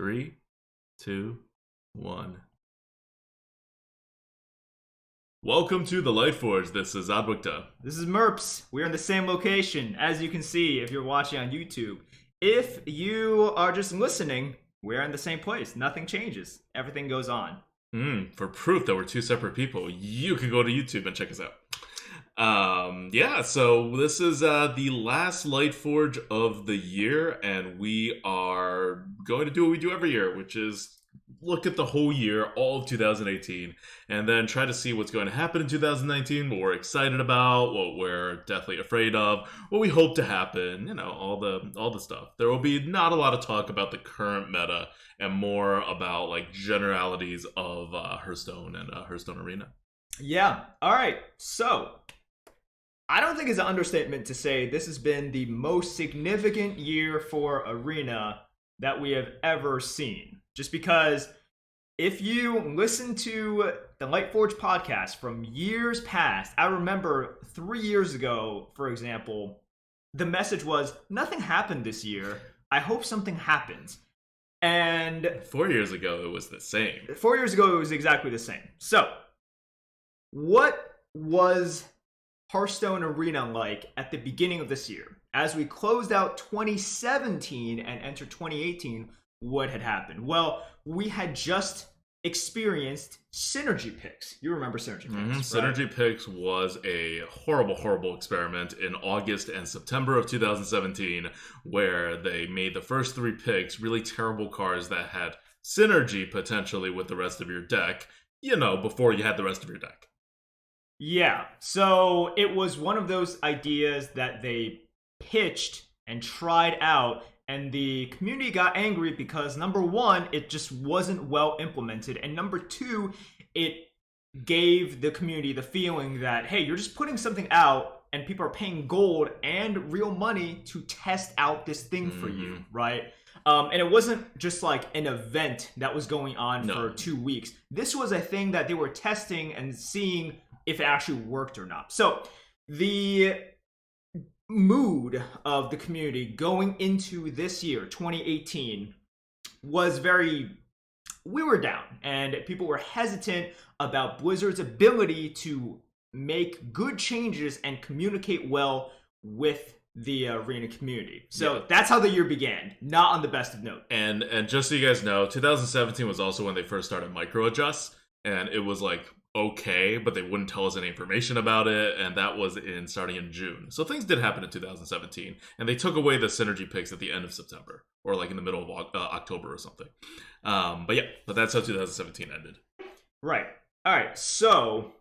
3, 2, 1. Welcome to the Lightforge. This is Adwikta. This is Merps. We're in the same location, as you can see if you're watching on YouTube. If you are just listening, we're in the same place. Nothing changes. Everything goes on. For proof that we're two separate people, you can go to YouTube and check us out. So this is the last Lightforge of the year, and we are going to do what we do every year, which is look at the whole year, all of 2018, and then try to see what's going to happen in 2019, what we're excited about, what we're deathly afraid of, what we hope to happen, all the stuff. There will be not a lot of talk about the current meta and more about like generalities of Hearthstone and Hearthstone Arena. Yeah. All right. So I don't think it's an understatement to say this has been the most significant year for Arena that we have ever seen. Just because if you listen to the Lightforge podcast from years past, I remember 3 years ago, for example, the message was, nothing happened this year. I hope something happens. And 4 years ago, it was the same. 4 years ago, it was exactly the same. So, what was Hearthstone Arena like at the beginning of this year? As we closed out 2017 and entered 2018, what had happened? Well, we had just experienced Synergy Picks. You remember Synergy Picks, right? Synergy Picks was a horrible, horrible experiment in August and September of 2017, where they made the first 3 picks really terrible cards that had synergy potentially with the rest of your deck, before you had the rest of your deck. Yeah, so it was one of those ideas that they pitched and tried out, and the community got angry because, number one, it just wasn't well implemented, and number two, it gave the community the feeling that, hey, you're just putting something out and people are paying gold and real money to test out this thing for you, right? And it wasn't just like an event that was going on for 2 weeks. This was a thing that they were testing and seeing if it actually worked or not. So the mood of the community going into this year, 2018, was we were down, and people were hesitant about Blizzard's ability to make good changes and communicate well with the Arena community. So that's how the year began, not on the best of note. And just so you guys know, 2017 was also when they first started micro adjusts, and it was like okay, but they wouldn't tell us any information about it, and that was starting in June. So things did happen in 2017, and they took away the synergy picks at the end of September, or like in the middle of October or something. But that's how 2017 ended. Right. All right. So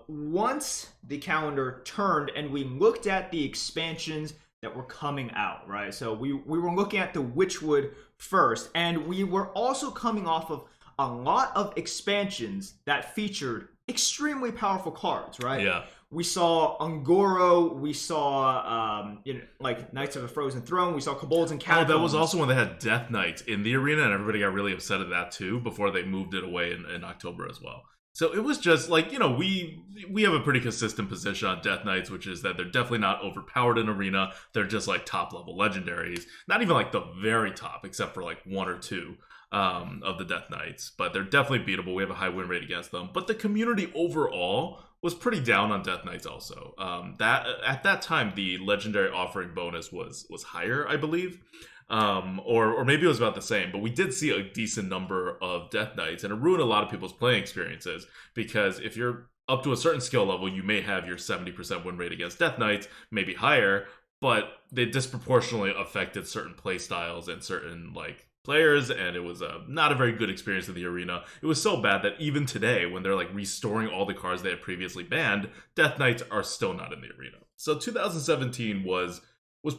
once the calendar turned and we looked at the expansions that were coming out, right? So we were looking at the Witchwood first, and we were also coming off of a lot of expansions that featured extremely powerful cards, right? Yeah. We saw Ungoro, we saw like Knights of the Frozen Throne, we saw Kobolds and Catacombs. Oh, that was also when they had Death Knights in the arena, and everybody got really upset at that too before they moved it away in October as well. So it was just like, we have a pretty consistent position on Death Knights, which is that they're definitely not overpowered in Arena. They're just like top level legendaries. Not even like the very top, except for like 1 or 2 of the Death Knights. But they're definitely beatable. We have a high win rate against them. But the community overall was pretty down on Death Knights also. That at that time, the legendary offering bonus was higher, I believe. Or maybe it was about the same, but we did see a decent number of Death Knights, and it ruined a lot of people's playing experiences, because if you're up to a certain skill level, you may have your 70% win rate against Death Knights, maybe higher, but they disproportionately affected certain play styles and certain like players, and it was not a very good experience in the arena. It was so bad that even today, when they're like restoring all the cards they had previously banned, Death Knights are still not in the arena. So 2017 was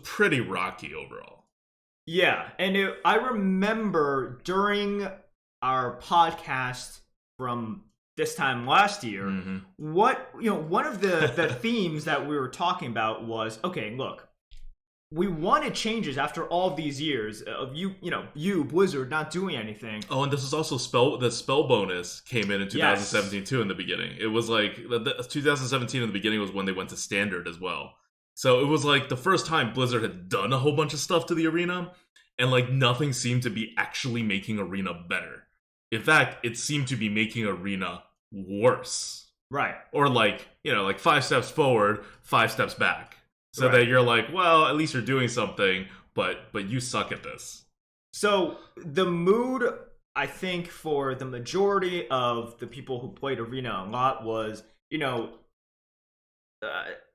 pretty rocky overall. Yeah, and I remember during our podcast from this time last year, one of the themes that we were talking about was, okay, look, we wanted changes after all of these years of you Blizzard not doing anything. Oh, and this is also the spell bonus came in 2017 too in the beginning. It was like 2017 in the beginning was when they went to standard as well. So it was like the first time Blizzard had done a whole bunch of stuff to the arena, and like nothing seemed to be actually making Arena better. In fact, it seemed to be making Arena worse. Right. Or like, you know, like 5 steps forward, 5 steps back. So Right. that you're like, well, at least you're doing something, but you suck at this. So the mood, I think, for the majority of the people who played Arena a lot was, you know,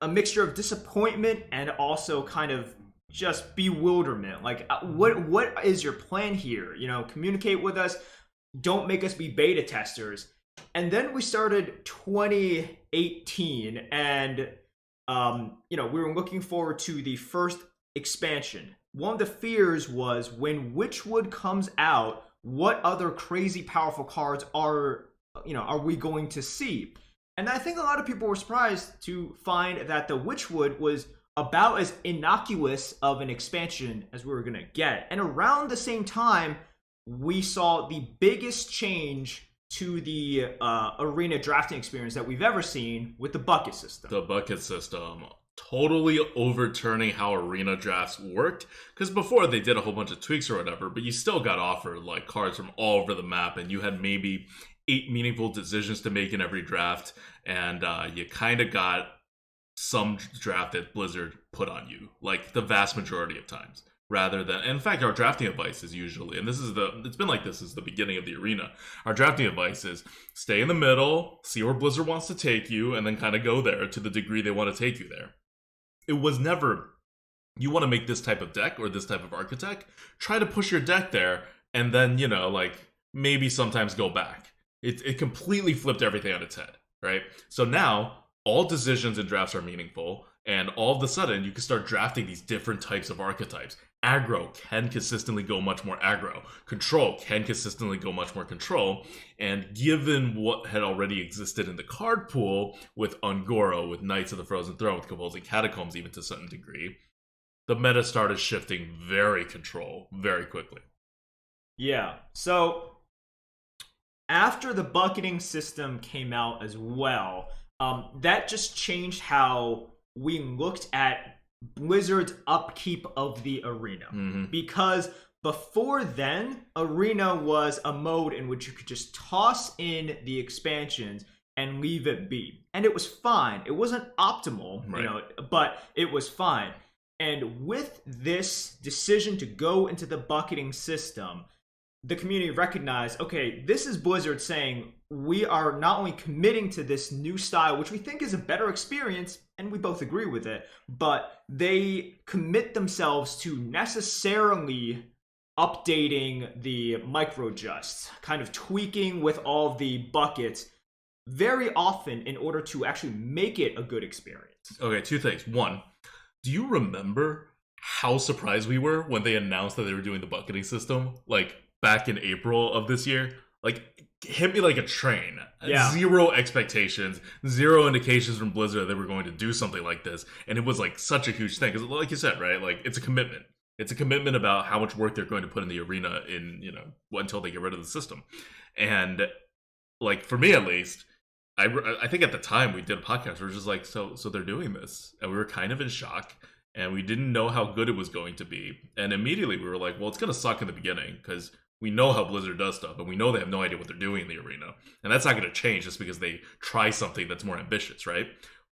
a mixture of disappointment and also kind of just bewilderment. Like, what is your plan here? You know, communicate with us. Don't make us be beta testers. And then we started 2018, and you know, we were looking forward to the first expansion. One of the fears was when Witchwood comes out, what other crazy powerful cards are we going to see? And I think a lot of people were surprised to find that the Witchwood was about as innocuous of an expansion as we were going to get. And around the same time, we saw the biggest change to the arena drafting experience that we've ever seen with the bucket system. The bucket system totally overturning how arena drafts worked, because before they did a whole bunch of tweaks or whatever, but you still got offered like cards from all over the map, and you had maybe 8 meaningful decisions to make in every draft, and you kind of got some draft that Blizzard put on you, like the vast majority of times. Rather than, in fact, our drafting advice is usually, and it's been like this since the beginning of the arena. Our drafting advice is stay in the middle, see where Blizzard wants to take you, and then kind of go there to the degree they want to take you there. It was never, you want to make this type of deck or this type of architect, try to push your deck there, and then, you know, like maybe sometimes go back. It completely flipped everything on its head, right? So now all decisions in drafts are meaningful, and all of a sudden you can start drafting these different types of archetypes. Aggro can consistently go much more aggro. Control can consistently go much more control. And given what had already existed in the card pool with Ungoro, with Knights of the Frozen Throne, with Convulsing Catacombs even to a certain degree, the meta started shifting very control very quickly. Yeah, so after the bucketing system came out as well, that just changed how we looked at Blizzard's upkeep of the arena. Mm-hmm. Because before then, arena was a mode in which you could just toss in the expansions and leave it be. And it was fine. It wasn't optimal, right, you know, but it was fine. And with this decision to go into the bucketing system, the community recognized, okay, this is Blizzard saying we are not only committing to this new style, which we think is a better experience, and we both agree with it, but they commit themselves to necessarily updating the microadjusts, kind of tweaking with all the buckets very often in order to actually make it a good experience. Okay, 2 things. 1, do you remember how surprised we were when they announced that they were doing the bucketing system? Like, back in April of this year? Like, hit me like a train. Yeah. 0 expectations, 0 indications from Blizzard that they were going to do something like this. And it was like such a huge thing. Because like you said, right? Like, it's a commitment. It's a commitment about how much work they're going to put in the arena in, you know, until they get rid of the system. And like, for me at least, I think at the time we did a podcast, we were just like, so they're doing this. And we were kind of in shock. And we didn't know how good it was going to be. And immediately we were like, well, it's going to suck in the beginning because we know how Blizzard does stuff, and we know they have no idea what they're doing in the arena. And that's not going to change just because they try something that's more ambitious, right?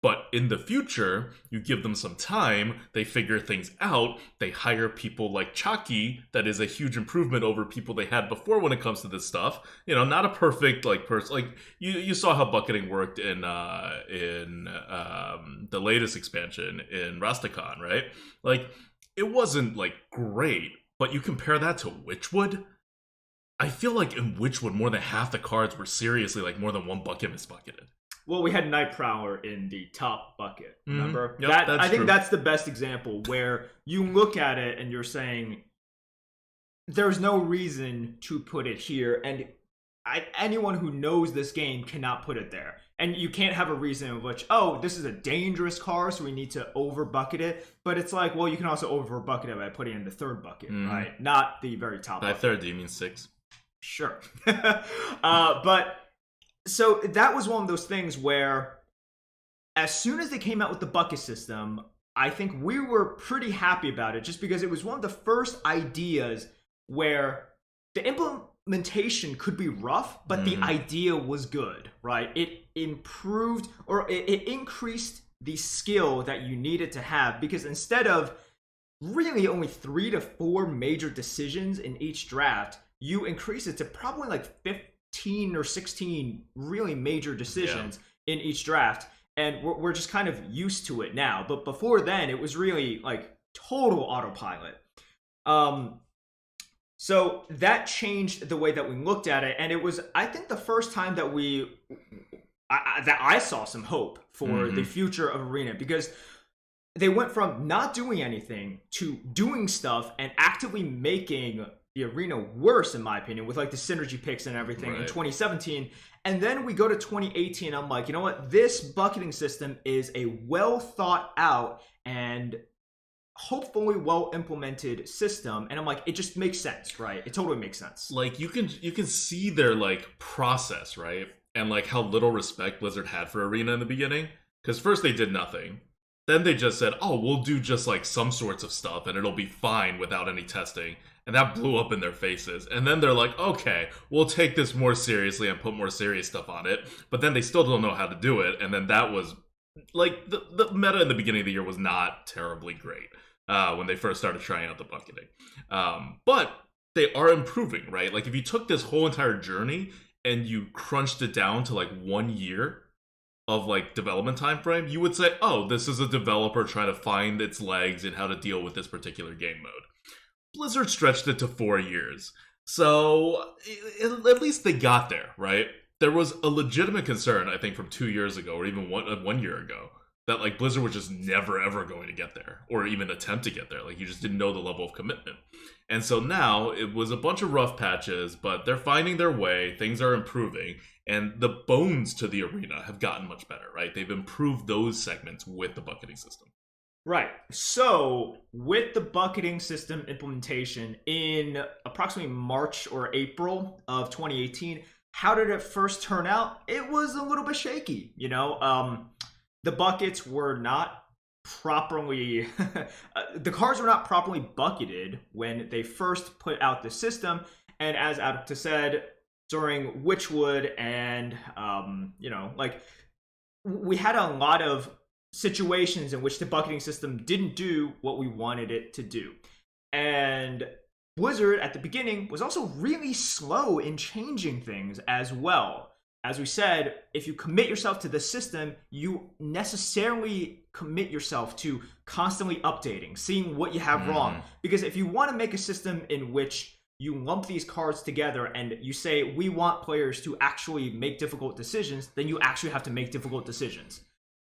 But in the future, you give them some time, they figure things out, they hire people like Chucky, that is a huge improvement over people they had before when it comes to this stuff. You know, not a perfect like person. Like you saw how bucketing worked in the latest expansion in Rastakhan, right? Like, it wasn't like great, but you compare that to Witchwood, I feel like in Witchwood more than half the cards were seriously like more than 1 bucket misbucketed. Well, we had Night Prowler in the top bucket, remember? Mm-hmm. Yep, I think true. that's the best example where you look at it and you're saying, there's no reason to put it here, and anyone who knows this game cannot put it there. And you can't have a reason in which, oh, this is a dangerous card, so we need to over-bucket it. But it's like, well, you can also over-bucket it by putting it in the 3rd bucket, right? Not the very top By bucket. 3rd, do you mean 6? Sure. But so that was one of those things where as soon as they came out with the bucket system, I think we were pretty happy about it just because it was one of the first ideas where the implementation could be rough, but the idea was good, right? It improved, or it increased the skill that you needed to have, because instead of really only 3 to 4 major decisions in each draft, you increase it to probably like 15 or 16 really major decisions in each draft. And we're just kind of used to it now. But before then, it was really like total autopilot. So that changed the way that we looked at it. And it was, I think, the first time that I saw some hope for the future of Arena, because they went from not doing anything to doing stuff and actively making the Arena worse, in my opinion, with like the synergy picks and everything in 2017. And then we go to 2018. I'm like, you know what? This bucketing system is a well thought out and hopefully well implemented system. And I'm like, it just makes sense, right? It totally makes sense. Like you can see their like process, right? And like how little respect Blizzard had for Arena in the beginning. Because first they did nothing. Then they just said, oh, we'll do just like some sorts of stuff and it'll be fine without any testing. And that blew up in their faces. And then they're like, okay, we'll take this more seriously and put more serious stuff on it. But then they still don't know how to do it. And then that was, like, the meta in the beginning of the year was not terribly great when they first started trying out the bucketing. But they are improving, right? Like, if you took this whole entire journey and you crunched it down to, like, 1 year of, like, development time frame, you would say, oh, this is a developer trying to find its legs and how to deal with this particular game mode. Blizzard stretched it to 4 years. So, at least they got there, right? There was a legitimate concern, I think, from 2 years ago, or even 1 year ago, that, like, Blizzard was just never, ever going to get there, or even attempt to get there. Like, you just didn't know the level of commitment. And so now, it was a bunch of rough patches, but they're finding their way, things are improving, and the bones to the Arena have gotten much better, right? They've improved those segments with the bucketing system. Right. So, with the bucketing system implementation in approximately March or April of 2018, how did it first turn out? It was a little bit shaky, you know? The buckets were not properly... the cards were not properly bucketed when they first put out the system, and as Adapta said, during Witchwood and, you know, like, we had a lot of situations in which the bucketing system didn't do what we wanted it to do. And Blizzard at the beginning was also really slow in changing things as well. As we said, if you commit yourself to the system, you necessarily commit yourself to constantly updating, seeing what you have wrong. Because if you want to make a system in which you lump these cards together and you say, we want players to actually make difficult decisions, then you actually have to make difficult decisions.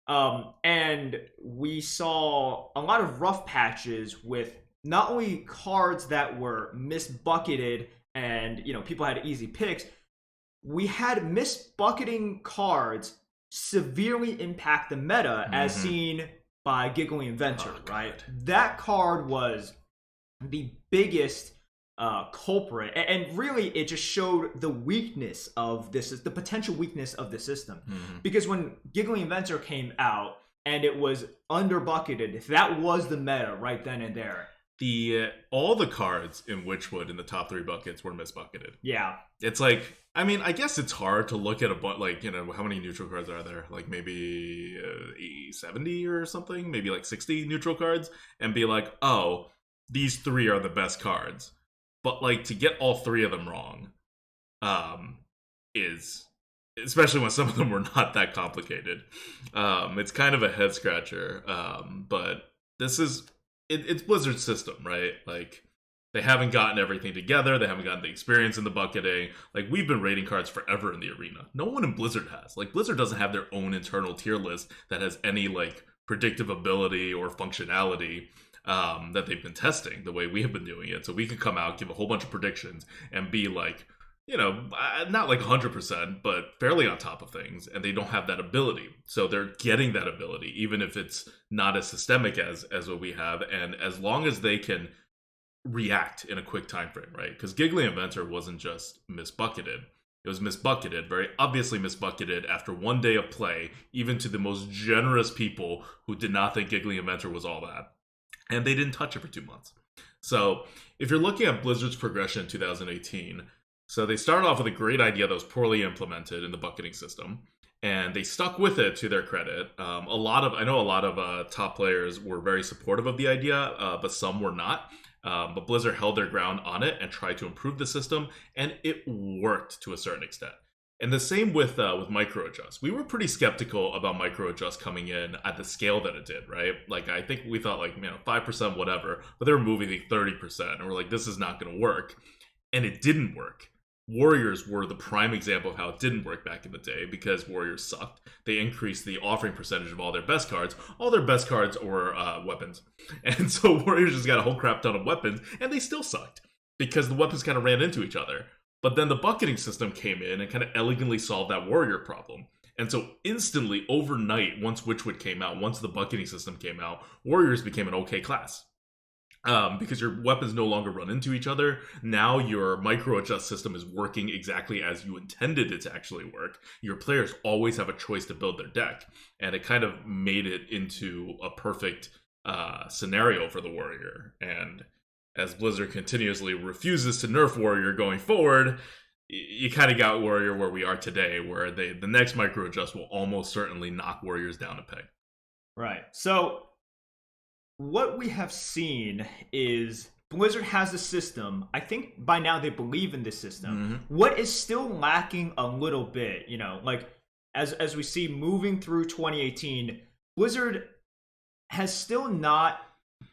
And we saw a lot of rough patches with not only cards that were misbucketed and, you know, people had easy picks. We had misbucketing cards severely impact the meta, as seen by Giggling Inventor, right? That card was the biggest culprit, and really it just showed the weakness of this, the potential weakness of the system. Because when Giggling Inventor came out and it was under bucketed, that was the meta right then and there. All the cards in Witchwood in the top 3 buckets were misbucketed. Yeah, it's like, I mean, I guess it's hard to look at like, you know, how many neutral cards are there? Like maybe 70 or something, maybe like 60 neutral cards, and be like, oh, these 3 are the best cards. But, like, to get all 3 of them wrong is, especially when some of them were not that complicated, it's kind of a head-scratcher. But this is, it's Blizzard's system, right? Like, they haven't gotten everything together. They haven't gotten the experience in the bucketing. Like, we've been rating cards forever in the Arena. No one in Blizzard has. Like, Blizzard doesn't have their own internal tier list that has any, like, predictive ability or functionality that they've been testing the way we have been doing it. So we could come out, give a whole bunch of predictions, and be like, you know, not like 100%, but fairly on top of things. And they don't have that ability. So they're getting that ability, even if it's not as systemic as what we have. And as long as they can react in a quick time frame, right? Because Giggly Inventor wasn't just misbucketed. It was misbucketed, very obviously misbucketed after one day of play, even to the most generous people who did not think Giggling Inventor was all that. And they didn't touch it for 2 months. So if you're looking at Blizzard's progression in 2018, so they started off with a great idea that was poorly implemented in the bucketing system, and they stuck with it to their credit. I know a lot of top players were very supportive of the idea, but some were not. But Blizzard held their ground on it and tried to improve the system, and it worked to a certain extent. And the same with micro adjust. We were pretty skeptical about micro adjust coming in at the scale that it did, right? Like, I think we thought 5% whatever, but they were moving 30%, and we're like, this is not going to work. And it didn't work. Warriors were the prime example of how it didn't work back in the day, because Warriors sucked. They increased the offering percentage of all their best cards. All their best cards were weapons. And so Warriors just got a whole crap ton of weapons, and they still sucked, because the weapons kind of ran into each other. But then the bucketing system came in and kind of elegantly solved that Warrior problem. And so instantly, overnight, once Witchwood came out, once the bucketing system came out, Warriors became an okay class. Because your weapons no longer run into each other. Now your micro adjust system is working exactly as you intended it to actually work. Your players always have a choice to build their deck, and it kind of made it into a perfect scenario for the Warrior. And as Blizzard continuously refuses to nerf Warrior going forward, you kind of got Warrior where we are today, where the next micro adjust will almost certainly knock Warriors down a peg. Right. So what we have seen is Blizzard has a system. I think by now they believe in this system. Mm-hmm. What is still lacking a little bit, as we see moving through 2018, Blizzard has still not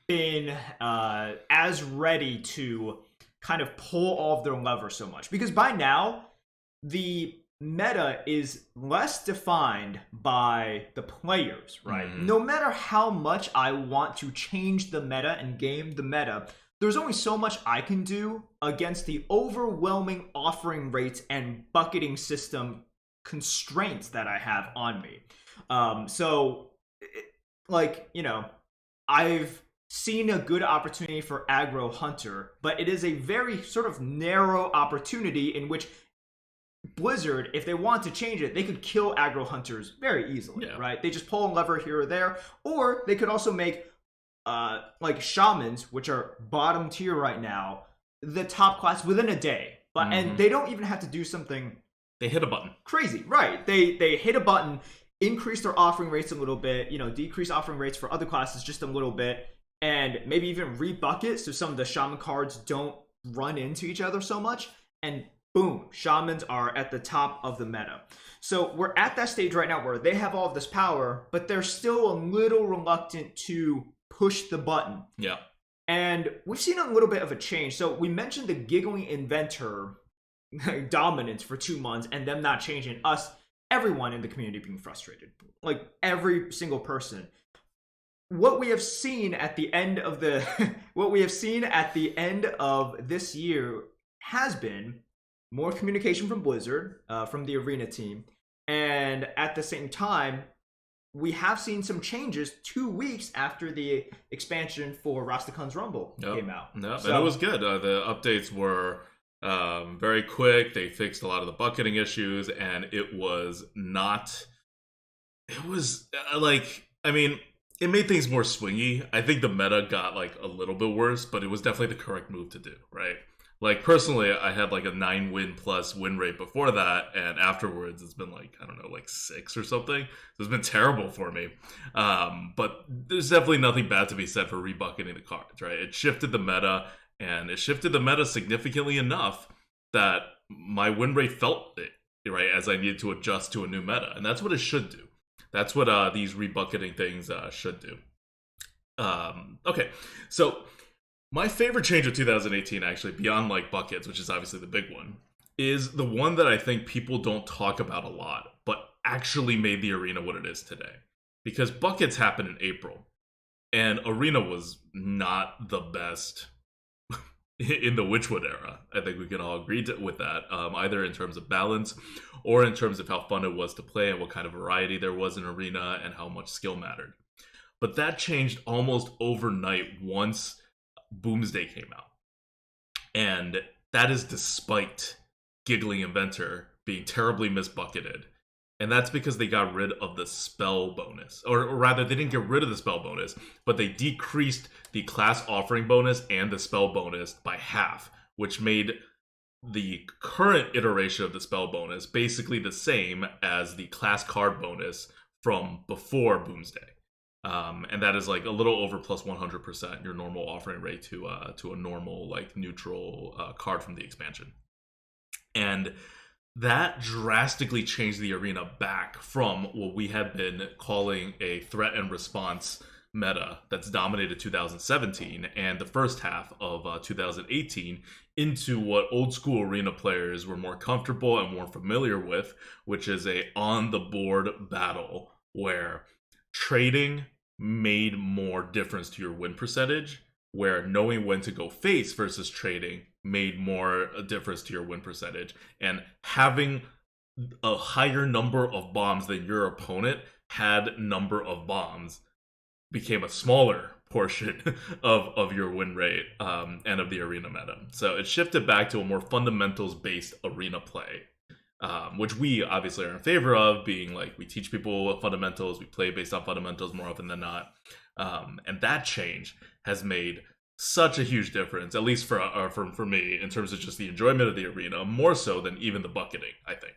been as ready to kind of pull all of their levers so much. Because by now, the meta is less defined by the players, right? Mm-hmm. No matter how much I want to change the meta and game the meta, there's only so much I can do against the overwhelming offering rates and bucketing system constraints that I have on me. I've seen a good opportunity for aggro hunter, but it is a very sort of narrow opportunity in which Blizzard, if they want to change it, they could kill aggro hunters very easily, right? They just pull a lever here or there, or they could also make shamans, which are bottom tier right now, the top class within a day. But and they don't even have to do something. They hit a button. Crazy, right? They hit a button, increase their offering rates a little bit, decrease offering rates for other classes just a little bit, and maybe even rebucket so some of the shaman cards don't run into each other so much, and boom, shamans are at the top of the meta. So we're at that stage right now where they have all of this power, but they're still a little reluctant to push the button. Yeah. And we've seen a little bit of a change. So we mentioned the Giggling Inventor dominance for 2 months and them not changing, everyone in the community being frustrated. Like every single person. What we have seen at the end of this year has been more communication from Blizzard, from the Arena team, and at the same time, we have seen some changes 2 weeks after the expansion for Rastakhan's Rumble came out. Yep. So, and it was good. The updates were very quick. They fixed a lot of the bucketing issues, and it was not... It was, it made things more swingy. I think the meta got, a little bit worse, but it was definitely the correct move to do, right? Personally, I had a 9-win plus win rate before that, and afterwards it's been 6 or something. So it's been terrible for me. But there's definitely nothing bad to be said for rebucketing the cards, right? It shifted the meta, and it shifted the meta significantly enough that my win rate felt it, right, as I needed to adjust to a new meta. And that's what it should do. That's what these rebucketing things should do. Okay, so... my favorite change of 2018, actually, beyond buckets, which is obviously the big one, is the one that I think people don't talk about a lot, but actually made the Arena what it is today. Because buckets happened in April, and Arena was not the best in the Witchwood era. I think we can all agree with that, either in terms of balance or in terms of how fun it was to play and what kind of variety there was in Arena and how much skill mattered. But that changed almost overnight once Boomsday came out. And that is despite Giggling Inventor being terribly misbucketed. And that's because they got rid of the spell bonus. Or rather, they didn't get rid of the spell bonus, but they decreased the class offering bonus and the spell bonus by half, which made the current iteration of the spell bonus basically the same as the class card bonus from before Boomsday. And that is like a little over plus 100% your normal offering rate to a normal like neutral card from the expansion. And that drastically changed the arena back from what we had been calling a threat and response meta that's dominated 2017 and the first half of 2018 into what old school arena players were more comfortable and more familiar with, which is a on the board battle where trading made more difference to your win percentage, where knowing when to go face versus trading made more a difference to your win percentage, and having a higher number of bombs than your opponent had number of bombs became a smaller portion of your win rate and of the arena meta. So it shifted back to a more fundamentals based arena play, which we obviously are in favor of, being like we teach people fundamentals, we play based on fundamentals more often than not, and that change has made such a huge difference, at least for me, in terms of just the enjoyment of the arena, more so than even the bucketing, I think.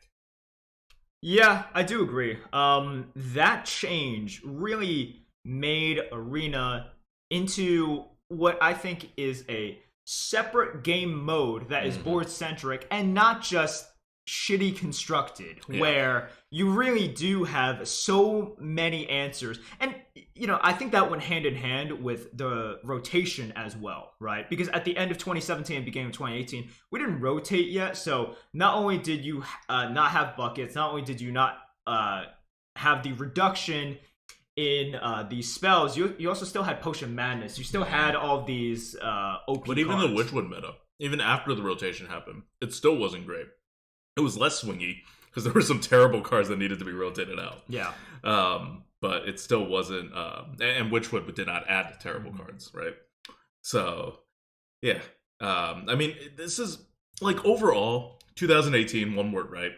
Yeah, I do agree. That change really made Arena into what I think is a separate game mode that is board-centric and not just shitty constructed, where you really do have so many answers. And, you know, I think that went hand in hand with the rotation as well, right? Because at the end of 2017 and beginning of 2018, we didn't rotate yet. So not only did you not have buckets, not only did you not have the reduction in these spells, you also still had Potion Madness. You still had all these OP But even cards. the Witchwood meta, even after the rotation happened, it still wasn't great. It was less swingy because there were some terrible cards that needed to be rotated out. Yeah. But it still wasn't, and Witchwood did not add terrible cards, right? So, yeah. I mean, this is, like, overall, 2018, one word, right?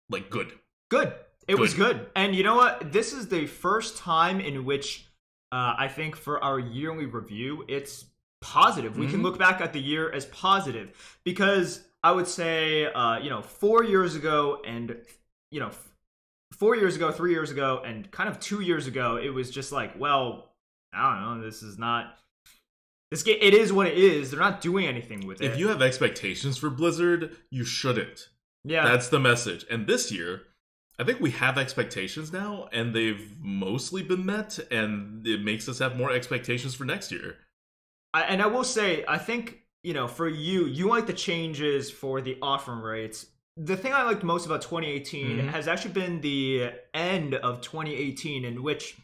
Like, good. Good. It was good. And you know what? This is the first time in which I think for our yearly review, it's positive. We can look back at the year as positive because I would say, 4 years ago and, 4 years ago, 3 years ago, and kind of 2 years ago, it was just like, well, I don't know, this is not... This game, it is what it is. They're not doing anything with it. If you have expectations for Blizzard, you shouldn't. Yeah. That's the message. And this year, I think we have expectations now, and they've mostly been met, and it makes us have more expectations for next year. And I will say, I think, for you like the changes for the offering rates. The thing I liked most about 2018 has actually been the end of 2018, in which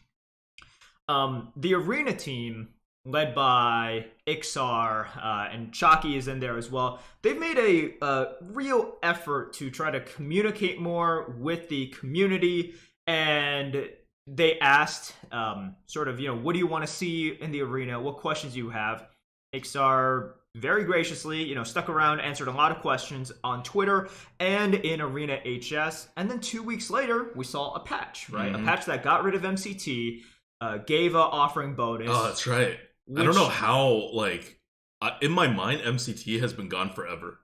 the Arena team, led by Ixar, and Chalky is in there as well, they've made a real effort to try to communicate more with the community, and they asked what do you want to see in the arena? What questions do you have? Ixar very graciously, stuck around, answered a lot of questions on Twitter and in Arena HS. And then 2 weeks later, we saw a patch, right? A patch that got rid of MCT, gave a offering bonus. Oh, that's right. I don't know how, in my mind, MCT has been gone forever.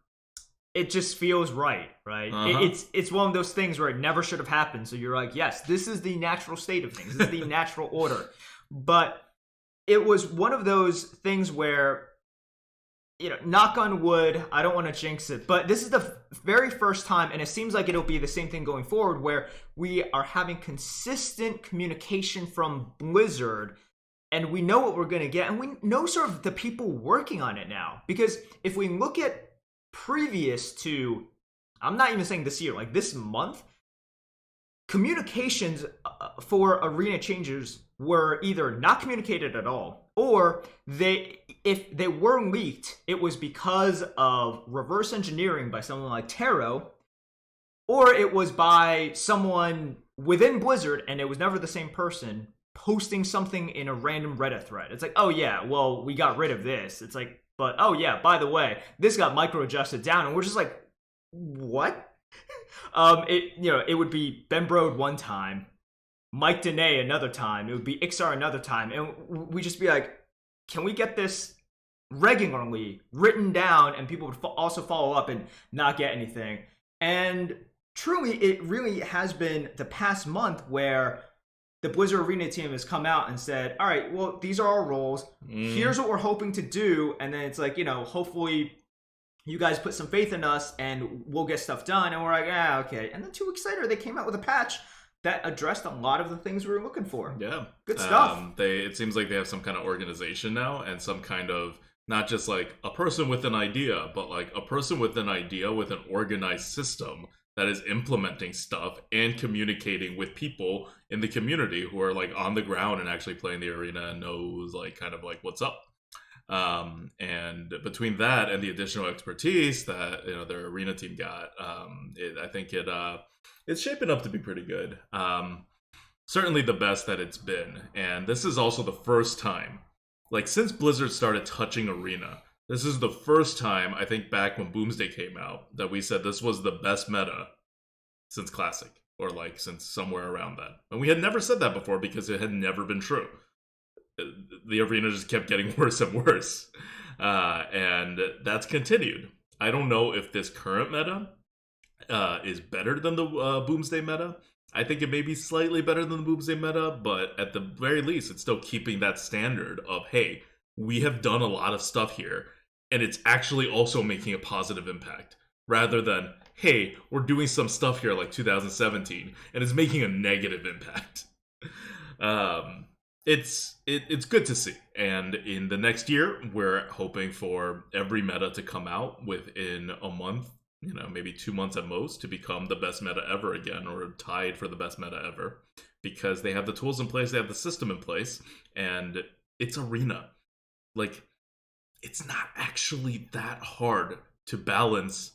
It just feels right? It's one of those things where it never should have happened. So you're like, yes, this is the natural state of things. This is the natural order. But it was one of those things where, knock on wood, I don't want to jinx it, but this is the very first time, and it seems like it'll be the same thing going forward, where we are having consistent communication from Blizzard, and we know what we're going to get, and we know sort of the people working on it now. Because if we look at previous to, I'm not even saying this year, like this month, communications for arena changes were either not communicated at all, or if they were leaked, it was because of reverse engineering by someone like Taro, or it was by someone within Blizzard, and it was never the same person, posting something in a random Reddit thread. It's like, oh yeah, well, we got rid of this. It's like, but oh yeah, by the way, this got micro adjusted down, and we're just like, what? It would be Ben Brode one time, Mike Danae another time, it would be Ixar another time, and we'd just be like, can we get this regularly written down, and people would also follow up and not get anything. And truly, it really has been the past month where the Blizzard Arena team has come out and said, all right, well, these are our roles. Here's what we're hoping to do. And then it's like, hopefully you guys put some faith in us and we'll get stuff done. And we're like, okay. And then 2 weeks later, they came out with a patch that addressed a lot of the things we were looking for. Yeah. Good stuff. It seems like they have some kind of organization now, and some kind of, not just like a person with an idea, but like a person with an idea with an organized system that is implementing stuff and communicating with people in the community who are like on the ground and actually playing the arena and knows like kind of like what's up. And between that and the additional expertise that their arena team got, I think it's shaping up to be pretty good. Certainly the best that it's been, and this is also the first time, like since Blizzard started touching arena, this is the first time, I think, back when Boomsday came out, that we said this was the best meta since Classic, or like since somewhere around that. And we had never said that before because it had never been true. The arena just kept getting worse and worse. And that's continued. I don't know if this current meta is better than the Boomsday meta. I think it may be slightly better than the Boomsday meta, but at the very least, it's still keeping that standard of, hey, we have done a lot of stuff here, and it's actually also making a positive impact, rather than, hey, we're doing some stuff here like 2017, and it's making a negative impact. It's good to see, and in the next year, we're hoping for every meta to come out within a month, maybe 2 months at most, to become the best meta ever again, or tied for the best meta ever, because they have the tools in place, they have the system in place, and it's arena. Like, it's not actually that hard to balance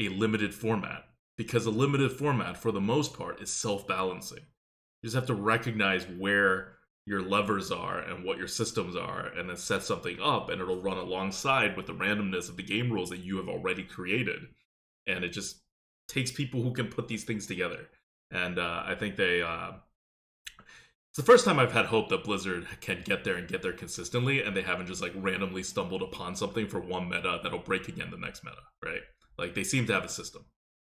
a limited format, because a limited format, for the most part, is self-balancing. You just have to recognize where your levers are and what your systems are, and then set something up, and it'll run alongside with the randomness of the game rules that you have already created. And it just takes people who can put these things together. And I think it's the first time I've had hope that Blizzard can get there and get there consistently, and they haven't just like randomly stumbled upon something for one meta that'll break again the next meta, right? Like, they seem to have a system.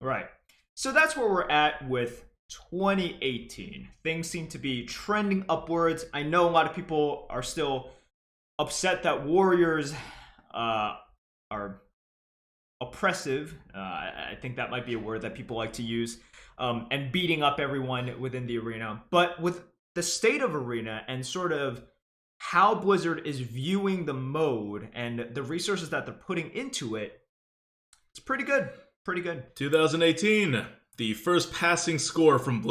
Right. So that's where we're at with 2018. Things seem to be trending upwards. I know a lot of people are still upset that Warriors are oppressive. I think that might be a word that people like to use, and beating up everyone within the arena. But with the state of arena and sort of how Blizzard is viewing the mode and the resources that they're putting into it, it's pretty good. Pretty good. 2018, the first passing score from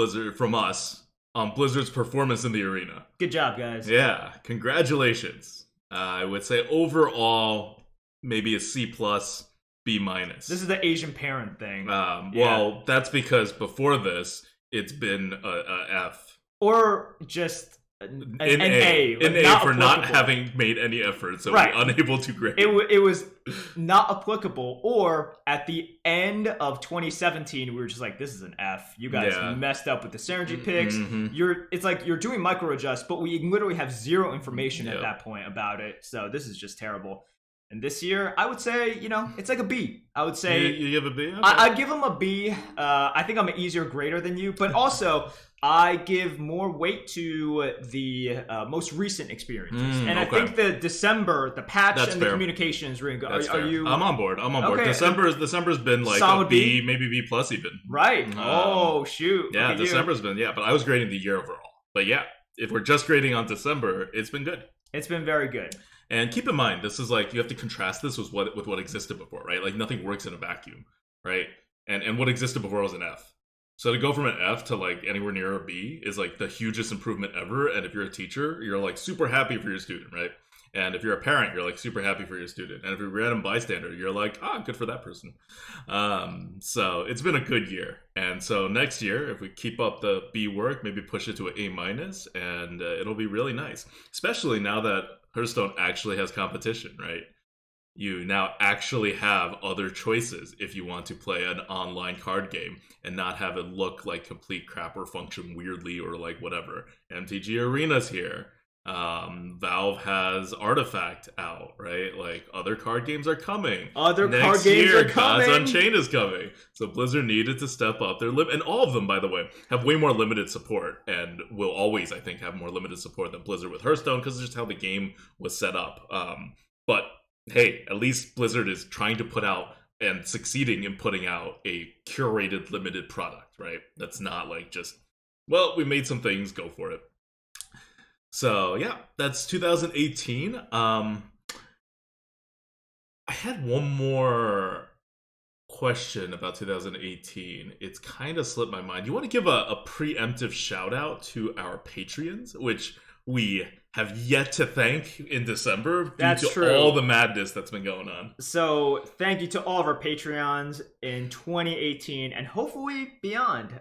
us on Blizzard's performance in the arena. Good job, guys. Yeah, congratulations. I would say overall, maybe a C+, B-. This is the Asian parent thing. Well, that's because before this, it's been a F. Or just an A. An A for not having made any effort, so we're unable to grade. It was not applicable. Or at the end of 2017, we were just like, this is an F. You guys messed up with the synergy picks. It's like you're doing micro adjust, but we literally have zero information at that point about it. So this is just terrible. And this year, I would say, it's like a B. I would say... You give a B? Okay. I give them a B. I think I'm an easier grader than you. But also, I give more weight to the most recent experiences. And I think the December, the patch and the communication is really good. Are you... I'm on board. Okay. December's been like solid a B, maybe B+ even. Right. Oh, shoot. Yeah, December's been... Yeah, but I was grading the year overall. But yeah, if we're just grading on December, it's been good. It's been very good. And keep in mind, this is like, you have to contrast this with what existed before, right? Like, nothing works in a vacuum, right? And what existed before was an F. So to go from an F to like anywhere near a B is like the hugest improvement ever. And if you're a teacher, you're like super happy for your student, right? And if you're a parent, you're like super happy for your student. And if you're a random bystander, you're like, good for that person. So it's been a good year. And so next year, if we keep up the B work, maybe push it to an A-, and it'll be really nice. Especially now that Hearthstone actually has competition, right? you now actually have other choices if you want to play an online card game and not have it look like complete crap or function weirdly or like whatever. MTG Arena's here. Valve has Artifact out, right? Like, other card games are coming. Other Next card games year, are coming. Gods Unchained is coming. So Blizzard needed to step up their and all of them, by the way, have way more limited support and will always, I think, have more limited support than Blizzard with Hearthstone because it's just how the game was set up. But hey, at least Blizzard is trying to put out and succeeding in putting out a curated, limited product, right? That's not like just, well, we made some things, go for it. So yeah, that's 2018. I had one more question about 2018. It's kind of slipped my mind. You want to give a preemptive shout out to our Patreons, which we have yet to thank in December due to all the madness that's been going on. So thank you to all of our Patreons in 2018 and hopefully beyond.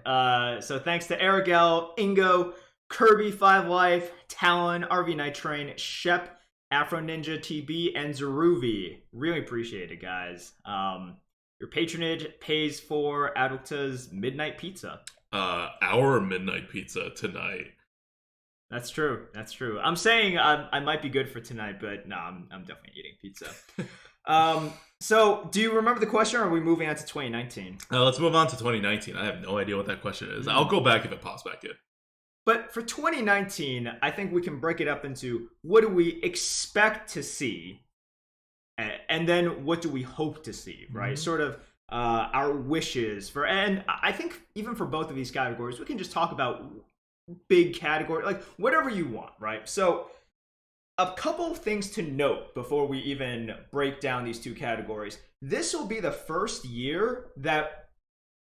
So thanks to Arigel, Ingo, Kirby, 5 Life, Talon, RV Night Train, Shep, Afro Ninja TB, and Zeruvi. Really appreciate it, guys. Your patronage pays for Adulta's midnight pizza. Our midnight pizza tonight. That's true. That's true. I'm saying I might be good for tonight, but no, I'm definitely eating pizza. So, do you remember the question, or are we moving on to 2019? Let's move on to 2019. I have no idea what that question is. I'll go back if it pops back in. But for 2019, I think we can break it up into what do we expect to see, and then what do we hope to see, right? Sort of our wishes for, and I think even for both of these categories, we can just talk about big category, like whatever you want, right? So a couple of things to note before we even break down these two categories. This will be the first year that,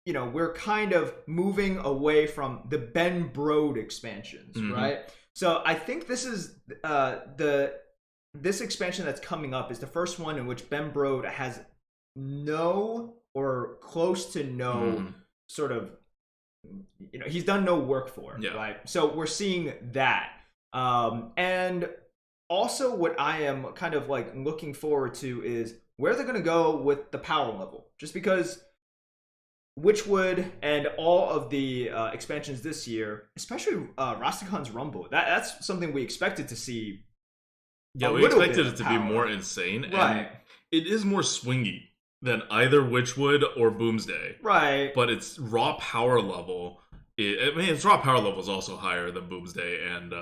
you know, we're kind of moving away from the Ben Brode expansions, right? So I think this is this expansion that's coming up is the first one in which Ben Brode has no or close to no sort of, you know, he's done no work for, right? So we're seeing that. And also what I am kind of like looking forward to is where they're going to go with the power level, just because Witchwood and all of the expansions this year, especially Rastakhan's Rumble, that's something we expected to see. Yeah, we expected it to be more insane. Right. And it is more swingy than either Witchwood or Boomsday. Right. But its raw power level, its raw power level is also higher than Boomsday and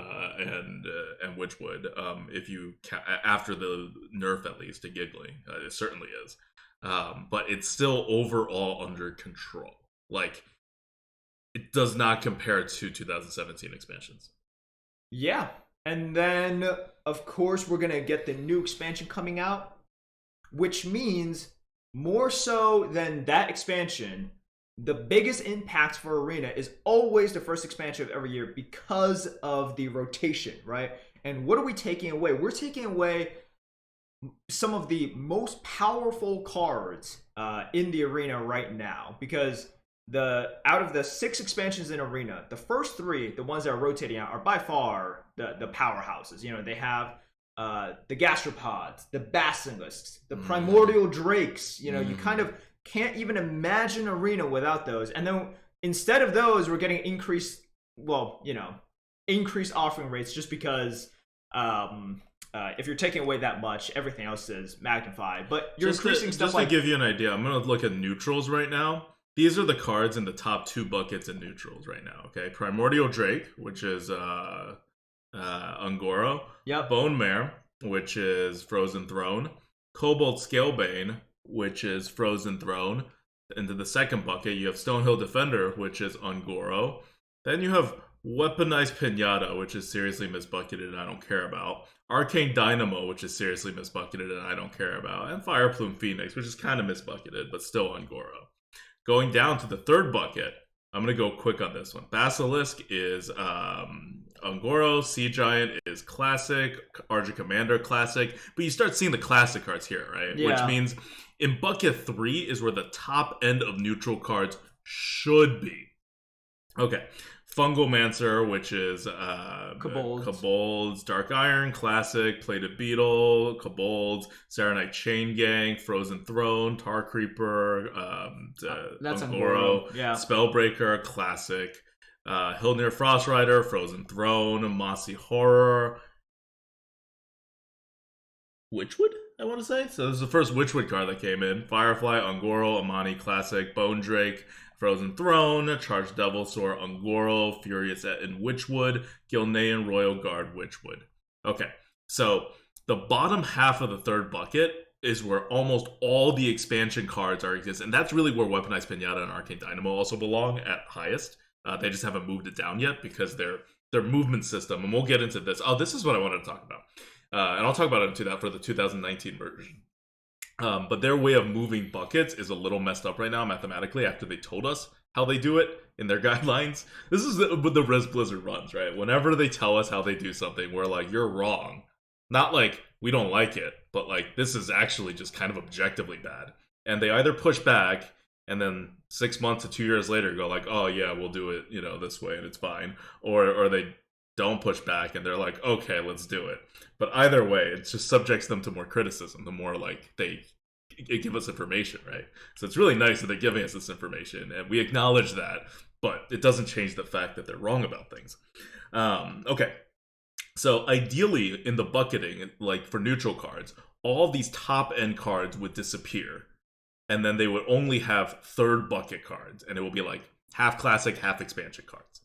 Witchwood. If you after the nerf, at least, to Giggling, it certainly is. But it's still overall under control. Like, it does not compare to 2017 expansions. Yeah. And then, of course, we're going to get the new expansion coming out, which means more so than that expansion, the biggest impact for Arena is always the first expansion of every year because of the rotation, right? And what are we taking away? We're taking away some of the most powerful cards in the Arena right now, because out of the 6 expansions in Arena, the first 3, the ones that are rotating out, are by far the powerhouses. You know, they have the gastropods, the basilisks, the primordial drakes. You know, you kind of can't even imagine Arena without those. And then instead of those, we're getting increased offering rates, just because if you're taking away that much, everything else is magnified. But you're increasing stuff like... Just to give you an idea, I'm going to look at neutrals right now. These are the cards in the top 2 buckets in neutrals right now, okay? Primordial Drake, which is Ungoro. Yep. Bone Mare, which is Frozen Throne. Cobalt Scalebane, which is Frozen Throne. Into the second bucket, you have Stonehill Defender, which is Ungoro. Then you have Weaponized Pinata, which is seriously misbucketed and I don't care about. Arcane Dynamo, which is seriously misbucketed and I don't care about. And Fireplume Phoenix, which is kind of misbucketed, but still Ungoro. Going down to the third bucket, I'm going to go quick on this one. Basilisk is Ungoro. Sea Giant is Classic. Argent Commander, Classic. But you start seeing the Classic cards here, right? Yeah. Which means in bucket 3 is where the top end of neutral cards should be. Okay. Fungalmancer, which is Kobolds, Dark Iron, Classic, Plated Beetle, Kobolds, Saronite Chain Gang, Frozen Throne, Tar Creeper, That's Ungoro, yeah. Spellbreaker, Classic, Hildnir Frostrider, Frozen Throne, Mossy Horror, Witchwood, I want to say. So this is the first Witchwood card that came in. Firefly, Ungoro, Amani Classic, Bone Drake, Frozen Throne, Charged Devilsaur, Ungoro, Furious and Witchwood, Gilnean Royal Guard, Witchwood. Okay, so the bottom half of the third bucket is where almost all the expansion cards are exist, and that's really where Weaponized Pinata and Arcane Dynamo also belong at highest. They just haven't moved it down yet because their movement system, and we'll get into this. Oh, this is what I wanted to talk about. And I'll talk about it into that for the 2019 version. But their way of moving buckets is a little messed up right now mathematically after they told us how they do it in their guidelines. This is what the Res Blizzard runs, right? Whenever they tell us how they do something, we're like, you're wrong. Not like we don't like it, but like this is actually just kind of objectively bad. And they either push back and then 6 months to 2 years later go like, oh yeah, we'll do it, this way and it's fine. Or they don't push back and they're like, okay, let's do it. But either way, it just subjects them to more criticism the more like they give us information, right? So it's really nice that they're giving us this information and we acknowledge that, but it doesn't change the fact that they're wrong about things. Okay, so ideally in the bucketing, like for neutral cards, all these top end cards would disappear and then they would only have third bucket cards and it will be like half classic, half expansion cards.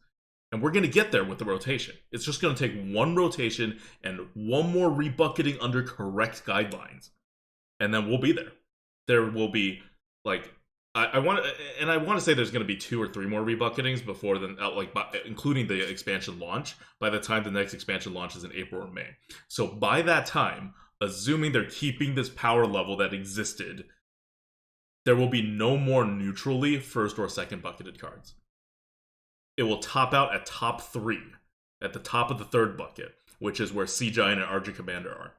And we're going to get there with the rotation. It's just going to take one rotation and one more rebucketing under correct guidelines. And then we'll be there. There will be, like, I want to say there's going to be 2 or 3 more rebucketings before then, including the expansion launch, by the time the next expansion launches in April or May. So by that time, assuming they're keeping this power level that existed, there will be no more neutrally first or second bucketed cards. It will top out at top 3, at the top of the third bucket, which is where Sea Giant and Argent Commander are.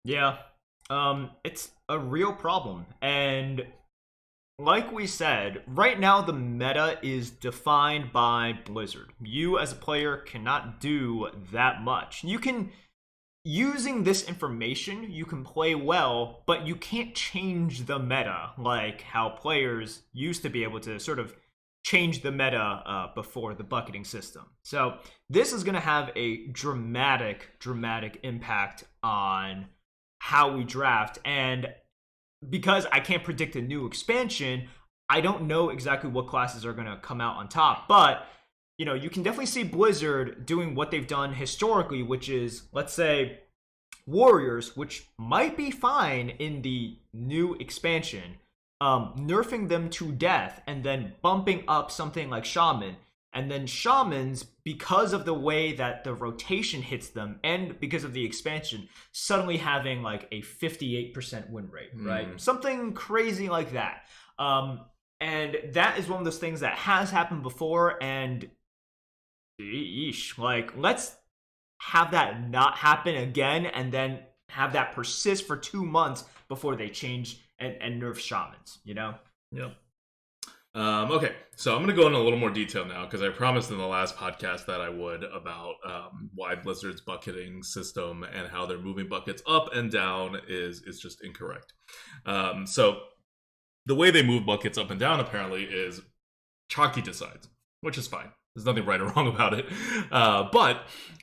Yeah, it's a real problem. And like we said, right now the meta is defined by Blizzard. You as a player cannot do that much. Using this information, you can play well, but you can't change the meta like how players used to be able to sort of change the meta before the bucketing system. So this is going to have a dramatic impact on how we draft. And because I can't predict a new expansion, I don't know exactly what classes are going to come out on top. But, you can definitely see Blizzard doing what they've done historically, which is, let's say, Warriors, which might be fine in the new expansion, nerfing them to death and then bumping up something like Shaman. And then Shamans, because of the way that the rotation hits them and because of the expansion, suddenly having like a 58% win rate, right? Something crazy like that. And that is one of those things that has happened before. And let's have that not happen again and then have that persist for 2 months before they change and nerf Shamans, Yep. Okay, so I'm going to go into a little more detail now because I promised in the last podcast that I would about why Blizzard's bucketing system and how they're moving buckets up and down is just incorrect. So the way they move buckets up and down apparently is Chalky decides, which is fine. There's nothing right or wrong about it. But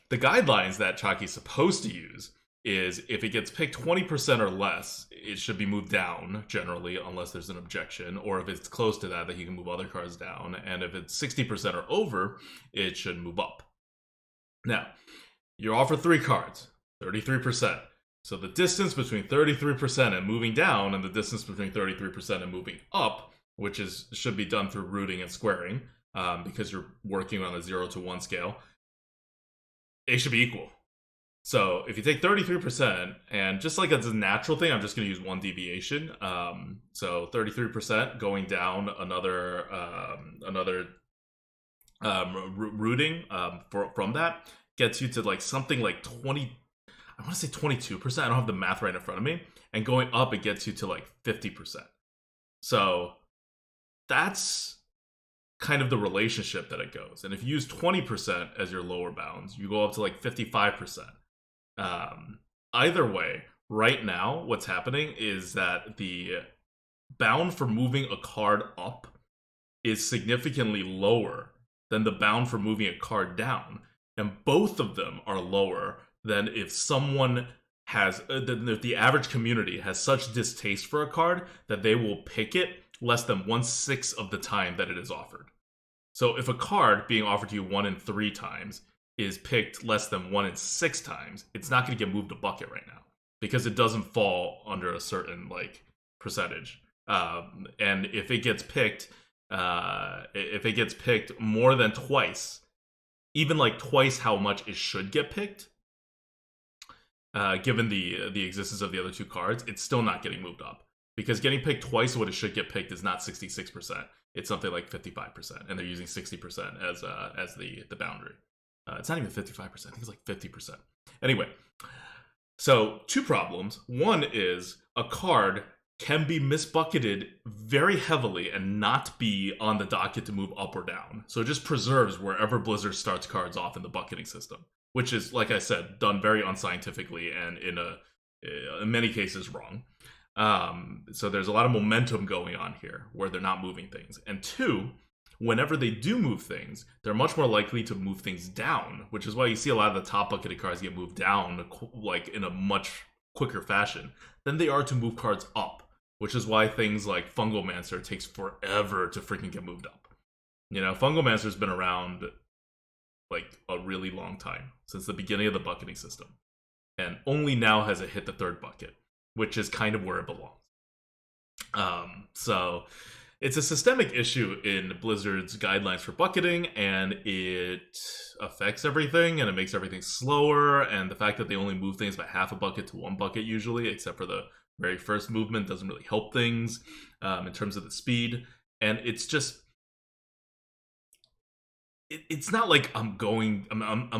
the guidelines that Chalky's supposed to use is if it gets picked 20% or less, it should be moved down generally, unless there's an objection, or if it's close to that he can move other cards down, and if it's 60% or over, it should move up. Now, you're offered 3 cards, 33%. So the distance between 33% and moving down, and the distance between 33% and moving up, which should be done through rooting and squaring, because you're working on a 0 to 1 scale, it should be equal. So if you take 33%, and just like it's a natural thing, I'm just going to use one deviation. So 33% going down another rooting from that gets you to like something like 20. I want to say 22%. I don't have the math right in front of me. And going up, it gets you to like 50%. So that's kind of the relationship that it goes. And if you use 20% as your lower bounds, you go up to like 55%. Either way, right now, what's happening is that the bound for moving a card up is significantly lower than the bound for moving a card down. And both of them are lower than if someone has, if the average community has such distaste for a card that they will pick it less than 1/6 of the time that it is offered. So if a card being offered to you 1 in 3 times is picked less than 1 in 6 times, it's not going to get moved a bucket right now because it doesn't fall under a certain like percentage. And if it gets picked, more than twice, even like twice how much it should get picked, given the existence of the other 2 cards, it's still not getting moved up. Because getting picked twice what it should get picked is not 66%. It's something like 55%, and they're using 60% as the boundary. It's not even 55%. I think it's like 50%. Anyway, so 2 problems. One is a card can be misbucketed very heavily and not be on the docket to move up or down. So it just preserves wherever Blizzard starts cards off in the bucketing system, which is, like I said, done very unscientifically and in many cases wrong. So there's a lot of momentum going on here where they're not moving things. And 2, whenever they do move things, they're much more likely to move things down, which is why you see a lot of the top bucketed cards get moved down like in a much quicker fashion than they are to move cards up, which is why things like Fungomancer takes forever to freaking get moved up. You know, Fungomancer's been around like a really long time, since the beginning of the bucketing system, and only now has it hit the 3rd bucket, which is kind of where it belongs. So it's a systemic issue in Blizzard's guidelines for bucketing, and it affects everything, and it makes everything slower, and the fact that they only move things by half a bucket to 1 bucket usually, except for the very first movement, doesn't really help things in terms of the speed. And it's just, it's not like I'm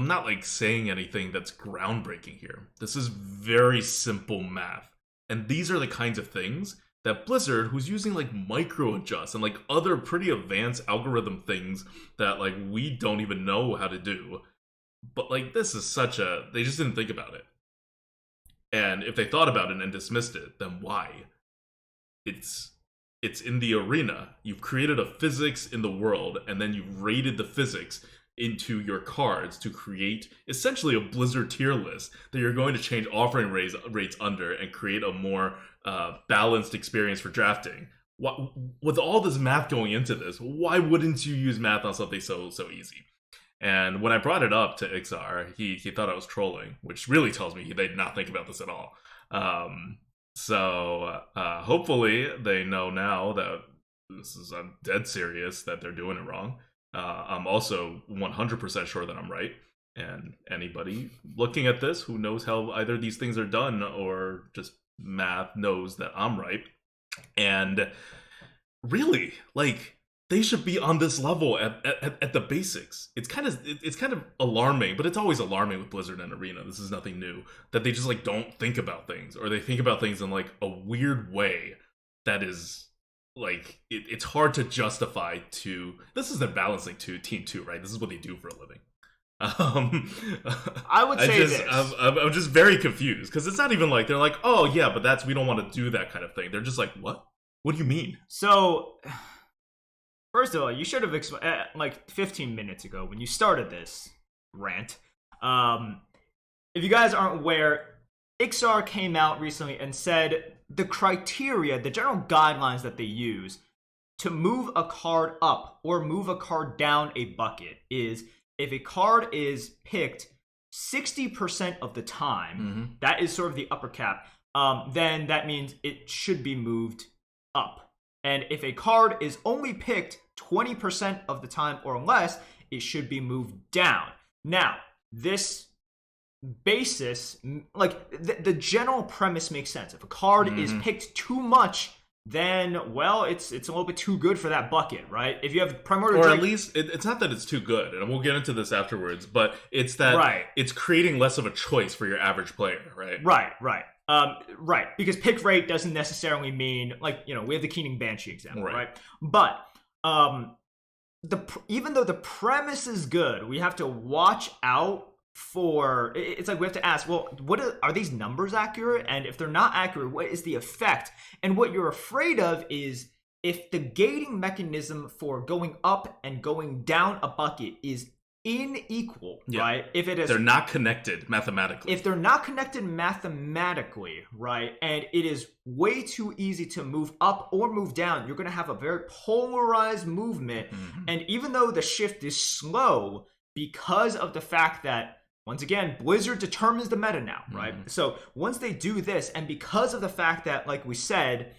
not like saying anything that's groundbreaking here. This is very simple math. And these are the kinds of things that Blizzard, who's using like micro adjust and like other pretty advanced algorithm things that like we don't even know how to do, but like this is they just didn't think about it. And if they thought about it and dismissed it, then why? It's in the arena. You've created a physics in the world, and then you've rated the physics into your cards to create essentially a Blizzard tier list that you're going to change offering rates under and create a more balanced experience for drafting. With all this math going into this, why wouldn't you use math on something so easy? And when I brought it up to Ixar, he thought I was trolling, which really tells me they did not think about this at all. So hopefully they know now that I'm dead serious that they're doing it wrong. I'm also 100% sure that I'm right. And anybody looking at this who knows how either these things are done or just math knows that I'm right. And really, like, they should be on this level at the basics. It's kind of alarming, but it's always alarming with Blizzard and Arena. This is nothing new, that they just like don't think about things, or they think about things in like a weird way that is like it's hard to justify to. This isn't balancing to Team 2, right? This is what they do for a living. I would say this. I'm just very confused because it's not even like they're like, oh yeah, but we don't want to do that kind of thing. They're just like, what? What do you mean? So, first of all, you should have like 15 minutes ago when you started this rant. If you guys aren't aware, Ixar came out recently and said the criteria, the general guidelines that they use to move a card up or move a card down a bucket is if a card is picked 60% of the time, that is sort of the upper cap, then that means it should be moved up. And if a card is only picked 20% of the time or less, it should be moved down. Now, this basis, like the general premise makes sense. If a card is picked too much, then, well, it's a little bit too good for that bucket, right? If you have Primordial Drake, at least, it's not that it's too good, and we'll get into this afterwards, but it's that it's creating less of a choice for your average player, right? Right. Because pick rate doesn't necessarily mean, like, you know, we have the Keening Banshee example, right? But even though the premise is good, we have to watch out for. It's like we have to ask, well, are these numbers accurate? And if they're not accurate, what is the effect? And what you're afraid of is if the gating mechanism for going up and going down a bucket is unequal, right? If it is, they're not connected mathematically. If they're not connected mathematically, right, and it is way too easy to move up or move down, you're going to have a very polarized movement. And even though the shift is slow, because of the fact that, once again, Blizzard determines the meta now, right? So once they do this, and because of the fact that, like we said,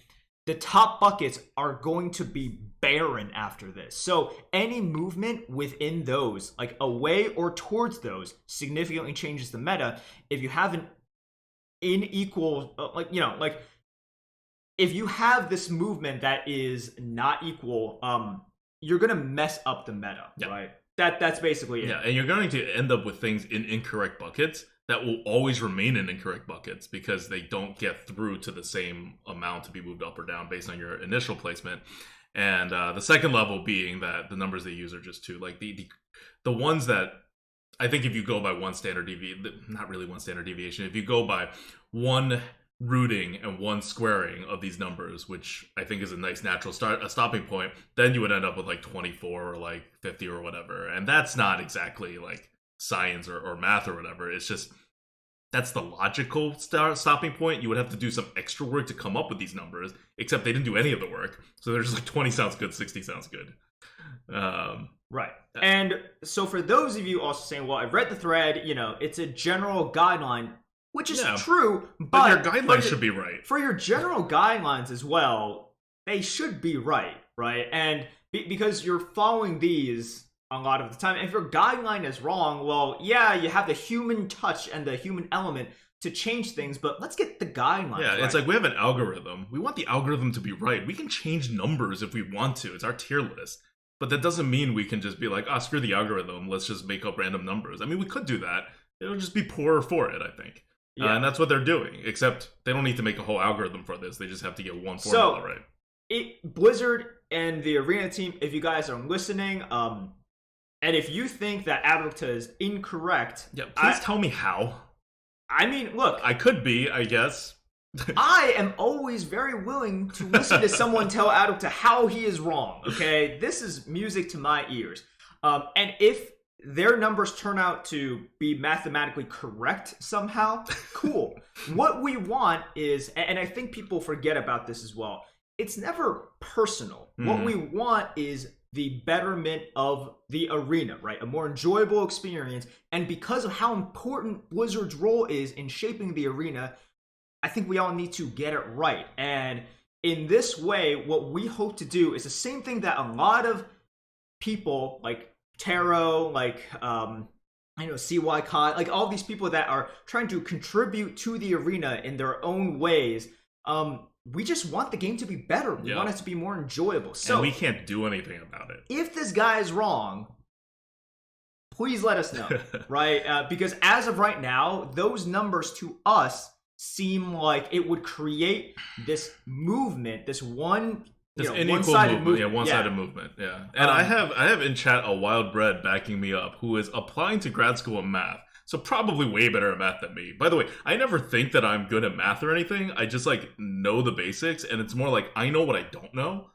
the top buckets are going to be barren after this. So any movement within those, like away or towards those, significantly changes the meta. If you have an unequal, if you have this movement that is not equal, you're going to mess up the meta, right? That's basically it. Yeah, and you're going to end up with things in incorrect buckets that will always remain in incorrect buckets because they don't get through to the same amount to be moved up or down based on your initial placement. And the second level being that the numbers they use are just too, like the ones that I think if you go by one standard deviation, not really one standard deviation, if you go by one rooting and one squaring of these numbers, which I think is a nice natural stopping point, then you would end up with like 24 or like 50 or whatever. And that's not exactly like science or math or whatever. It's just, that's the logical stopping point. You would have to do some extra work to come up with these numbers, except they didn't do any of the work. So they're just like 20 sounds good, 60 sounds good. Right. And so for those of you also saying, well, I've read the thread, it's a general guideline, which is true, but your guidelines should be right. For your general guidelines as well, they should be right? And because you're following these a lot of the time. And if your guideline is wrong, well, yeah, you have the human touch and the human element to change things, but let's get the guidelines right. It's like we have an algorithm. We want the algorithm to be right. We can change numbers if we want to. It's our tier list. But that doesn't mean we can just be like, screw the algorithm. Let's just make up random numbers. I mean, we could do that. It'll just be poorer for it, I think. And that's what they're doing. Except they don't need to make a whole algorithm for this. They just have to get one formula right. Blizzard and the Arena team, if you guys are listening, and if you think that Adulta is incorrect... Yeah, please tell me how. I mean, look... I could be, I guess. I am always very willing to listen to someone tell Adulta how he is wrong, okay? This is music to my ears. And if their numbers turn out to be mathematically correct somehow, cool. What we want is... And I think people forget about this as well. It's never personal. What we want is the betterment of the arena, right? A more enjoyable experience. And because of how important Blizzard's role is in shaping the arena, I think we all need to get it right. And in this way, what we hope to do is the same thing that a lot of people like Taro, like CY Kai, like all these people that are trying to contribute to the arena in their own ways, we just want the game to be better. We want it to be more enjoyable. So and we can't do anything about it. If this guy is wrong, please let us know, right? Because as of right now, those numbers to us seem like it would create this movement, this one-sided movement. Yeah, one-sided movement. Yeah, and I have in chat a wild bread backing me up who is applying to grad school in math. So probably way better at math than me. By the way, I never think that I'm good at math or anything. I just know the basics, and it's more like I know what I don't know.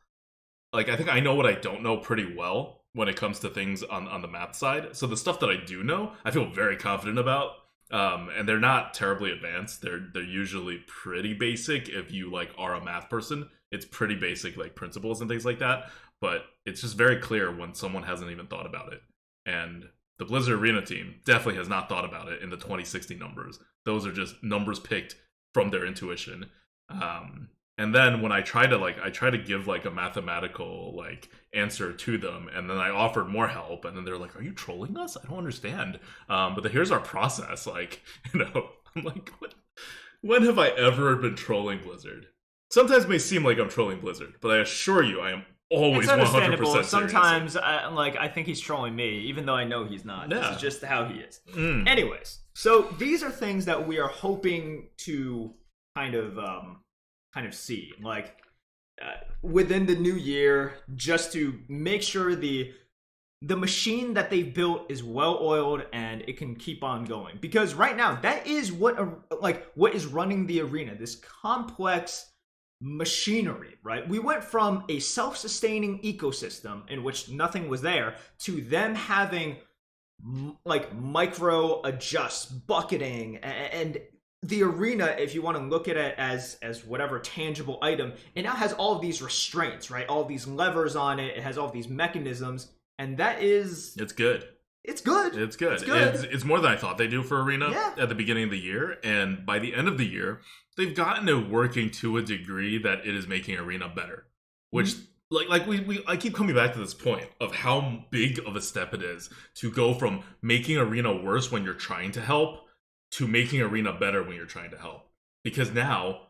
Like I think I know what I don't know pretty well when it comes to things on the math side. So the stuff that I do know, I feel very confident about. And they're not terribly advanced. They're usually pretty basic if you are a math person. It's pretty basic principles and things like that. But it's just very clear when someone hasn't even thought about it. And the Blizzard Arena team definitely has not thought about it in the 2060 numbers. Those are just numbers picked from their intuition. And then when I try to give a mathematical answer to them, and then I offered more help, and then they're like, "Are you trolling us? I don't understand." But here's our process. I'm like, what? When have I ever been trolling Blizzard? Sometimes it may seem like I'm trolling Blizzard, but I assure you, I am always 100% serious. Sometimes I think he's trolling me, even though I know he's not. This is just how he is. Anyways, so these are things that we are hoping to kind of see within the new year, just to make sure the the machine that they've built is well oiled and it can keep on going. Because right now, that is what is running the arena. This complex machinery, right? We went from a self-sustaining ecosystem in which nothing was there to them having like micro adjusts, bucketing, and the arena, if you want to look at it as whatever tangible item, it now has all of these restraints, right? All of these levers on it. It has all of these mechanisms, and that is It's good. It's good. It's good. It's good. It's more than I thought they do for Arena Yeah. at the beginning of the year. And by the end of the year, they've gotten it working to a degree that it is making Arena better. Which, I keep coming back to this point of how big of a step it is to go from making Arena worse when you're trying to help to making Arena better when you're trying to help. Because now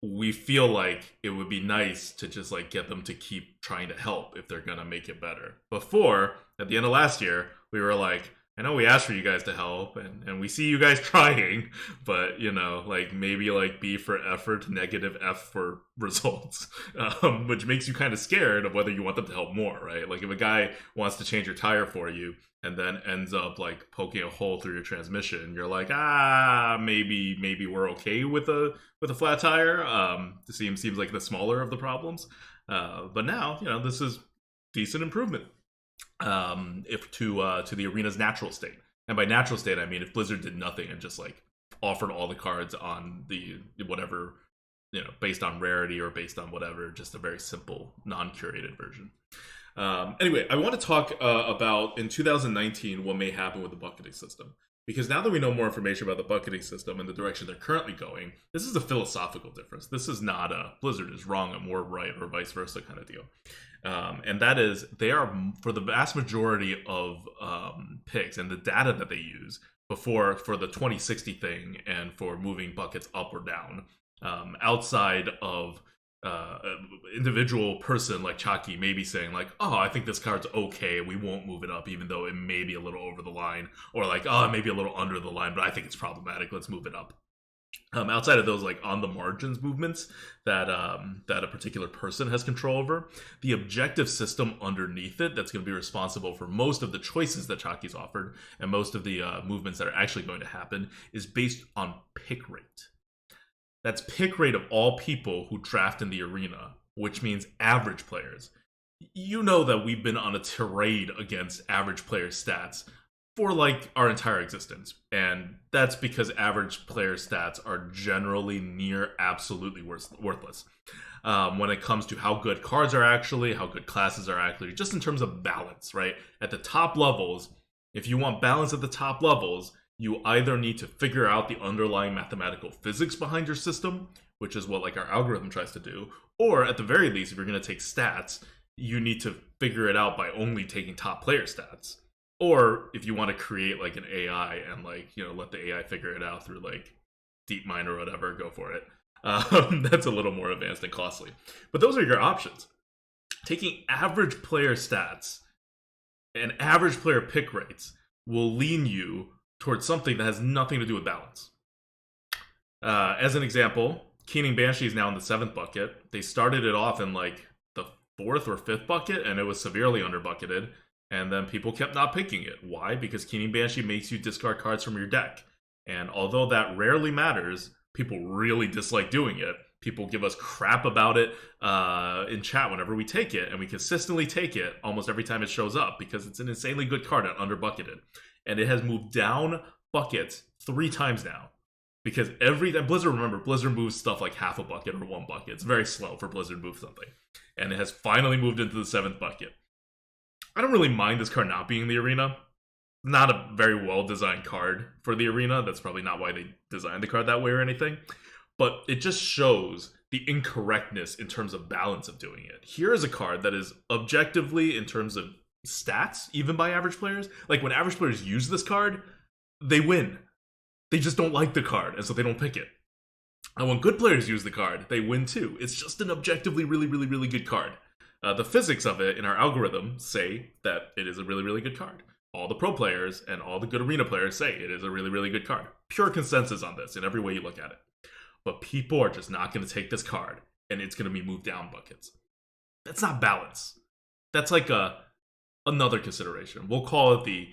we feel like it would be nice to just like get them to keep trying to help if they're gonna make it better. Before, at the end of last year, we were like, I know we asked for you guys to help, and we see you guys trying, but, you know, like, maybe, like, B for effort, negative F for results, which makes you kind of scared of whether you want them to help more, right? Like, if a guy wants to change your tire for you, and then ends up, like, poking a hole through your transmission, you're like, maybe we're okay with a flat tire. It seems like the smaller of the problems. But now, you know, this is decent improvement. If to the arena's natural state, and by natural state I mean if Blizzard did nothing and just like offered all the cards on the whatever, you know, based on rarity or based on whatever, just a very simple non-curated version. Anyway, I want to talk about in 2019 what may happen with the bucketing system, because now that we know more information about the bucketing system and the direction they're currently going, this is a philosophical difference. This is not a Blizzard is wrong and we're right or vice versa kind of deal. And that is, they are, for the vast majority of picks and the data that they use for the 2060 thing and for moving buckets up or down, outside of individual person like Chalky maybe saying like, oh, I think this card's okay, we won't move it up even though it may be a little over the line, or like, oh, it may be a little under the line, but I think it's problematic, let's move it up. Outside of those like on the margins movements that a particular person has control over, the objective system underneath it that's going to be responsible for most of the choices that Chalky's offered and most of the movements that are actually going to happen is based on pick rate. That's pick rate of all people who draft in the arena, which means average players. You know that we've been on a tirade against average player stats for like our entire existence, and that's because average player stats are generally near absolutely worthless when it comes to how good cards are actually, how good classes are actually, just in terms of balance, right? At the top levels, if you want balance at the top levels, you either need to figure out the underlying mathematical physics behind your system, which is what like our algorithm tries to do, or at the very least, if you're going to take stats, you need to figure it out by only taking top player stats. Or if you want to create like an AI and like, you know, let the AI figure it out through like DeepMind or whatever, go for it. That's a little more advanced and costly. But those are your options. Taking average player stats and average player pick rates will lean you towards something that has nothing to do with balance. As an example, Keening Banshee is now in the 7th bucket. They started it off in like the 4th or 5th bucket and it was severely underbucketed. And then people kept not picking it. Why? Because Keening Banshee makes you discard cards from your deck. And although that rarely matters, people really dislike doing it. People give us crap about it in chat whenever we take it. And we consistently take it almost every time it shows up because it's an insanely good card and underbucketed. And it has moved down buckets 3 times now. Because Blizzard, remember, Blizzard moves stuff like half a bucket or 1 bucket. It's very slow for Blizzard to move something. And it has finally moved into the 7th bucket. I don't really mind this card not being in the arena. Not a very well-designed card for the arena. That's probably not why they designed the card that way or anything. But it just shows the incorrectness in terms of balance of doing it. Here is a card that is objectively, in terms of stats, even by average players. Like, when average players use this card, they win. They just don't like the card, and so they don't pick it. And when good players use the card, they win too. It's just an objectively really, really, really good card. The physics of it in our algorithm say that it is a really, really good card. All the pro players and all the good arena players say it is a really, really good card. Pure consensus on this in every way you look at it. But people are just not going to take this card, and it's going to be moved down buckets. That's not balance. That's like another consideration. We'll call it the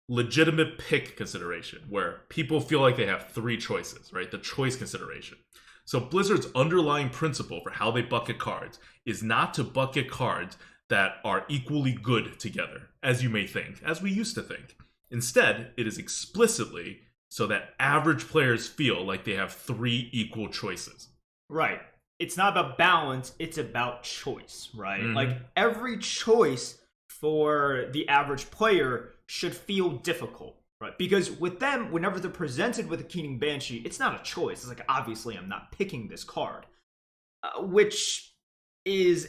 legitimate pick consideration, where people feel like they have three choices, right? The choice consideration. So Blizzard's underlying principle for how they bucket cards is not to bucket cards that are equally good together, as you may think, as we used to think. Instead, it is explicitly so that average players feel like they have three equal choices. Right. It's not about balance, it's about choice, right? Mhm. Like, every choice for the average player should feel difficult, right? Because with them, whenever they're presented with a Keening Banshee, it's not a choice. It's like, obviously, I'm not picking this card. Which is...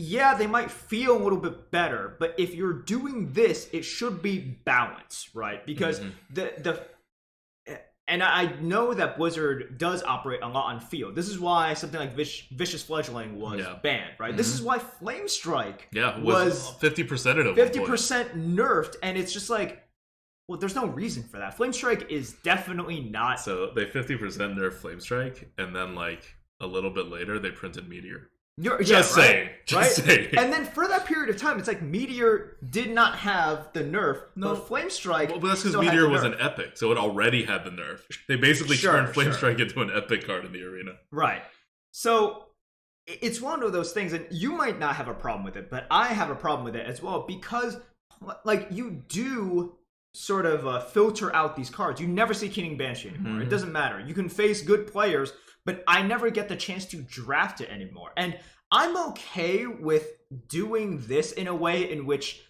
Yeah, they might feel a little bit better, but if you're doing this, it should be balanced, right? Because and I know that Blizzard does operate a lot on field. This is why something like Vicious Fledgling was banned, right? This is why Flame Strike was 50% of 50% nerfed, and it's just like, well, there's no reason for that. Flame Strike is definitely not. So they 50% nerfed Flame Strike, and then like a little bit later they printed Meteor. Just saying. And then for that period of time, it's like Meteor did not have the nerf. No, but Flame Strike. Well, but that's because Meteor was an epic, so it already had the nerf. They basically turned Flame Strike into an epic card in the arena. Right. So it's one of those things, and you might not have a problem with it, but I have a problem with it as well, because like you do sort of filter out these cards. You never see Keening Banshee anymore. It doesn't matter. You can face good players, but I never get the chance to draft it anymore. And I'm okay with doing this in a way in which,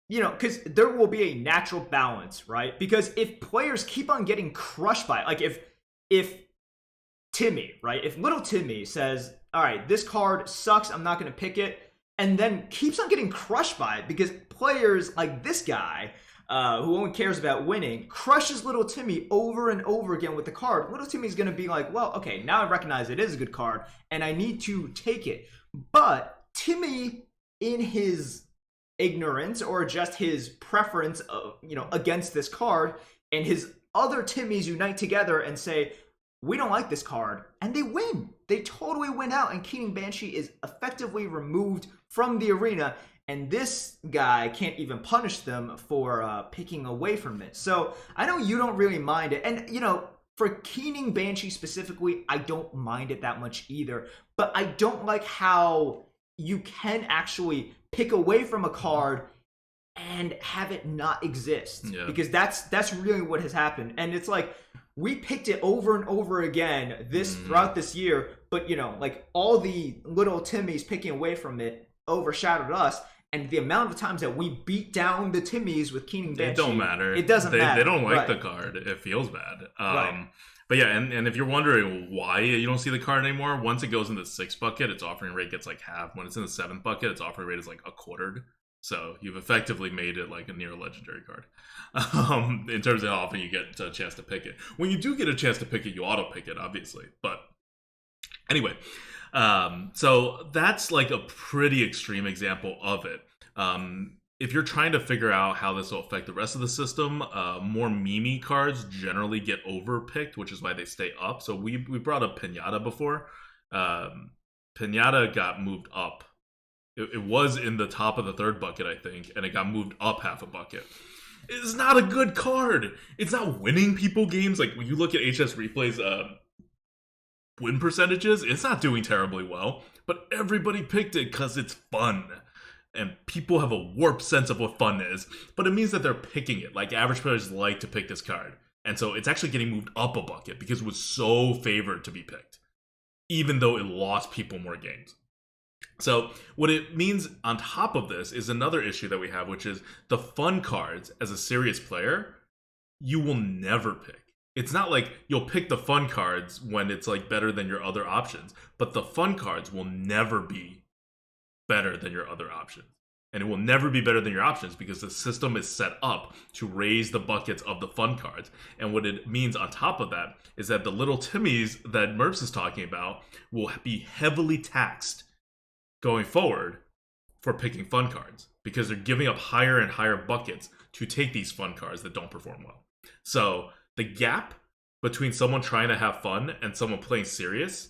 you know, because there will be a natural balance, right? Because if players keep on getting crushed by it, like if Timmy, right? If little Timmy says, all right, this card sucks, I'm not going to pick it, and then keeps on getting crushed by it because players like this guy, who only cares about winning, crushes little Timmy over and over again with the card, little Timmy's going to be like, well, okay, now I recognize it is a good card, and I need to take it. But Timmy, in his ignorance or just his preference, against this card, and his other Timmys unite together and say, we don't like this card, and they win. They totally win out, and Keening Banshee is effectively removed from the arena, and this guy can't even punish them for picking away from it. So I know you don't really mind it. And, for Keening Banshee specifically, I don't mind it that much either. But I don't like how you can actually pick away from a card and have it not exist. Yeah. Because that's really what has happened. And it's like, we picked it over and over again throughout this year. But, all the little Timmys picking away from it overshadowed us. And the amount of times that we beat down the Timmys with Keening Banshee, it don't matter. It doesn't matter. They don't like the card. It feels bad. But yeah, and if you're wondering why you don't see the card anymore, once it goes in the 6th bucket, its offering rate gets like half. When it's in the 7th bucket, its offering rate is like a quartered. So you've effectively made it like a near legendary card in terms of how often you get a chance to pick it. When you do get a chance to pick it, you auto pick it, obviously. But anyway. So that's like a pretty extreme example of it. If you're trying to figure out how this will affect the rest of the system, more meme cards generally get overpicked, which is why they stay up. So we brought up Pinata before. Pinata got moved up. It was in the top of the 3rd bucket, I think, and it got moved up half a bucket. It's not a good card. It's not winning people games. Like when you look at HS Replay's win percentages, it's not doing terribly well, but everybody picked it because it's fun. And people have a warped sense of what fun is, but it means that they're picking it. Like, average players like to pick this card. And so it's actually getting moved up a bucket because it was so favored to be picked, even though it lost people more games. So what it means on top of this is another issue that we have, which is the fun cards as a serious player, you will never pick. It's not like you'll pick the fun cards when it's like better than your other options, but the fun cards will never be better than your other options. And it will never be better than your options because the system is set up to raise the buckets of the fun cards. And what it means on top of that is that the little Timmys that Merps is talking about will be heavily taxed going forward for picking fun cards because they're giving up higher and higher buckets to take these fun cards that don't perform well. So the gap between someone trying to have fun and someone playing serious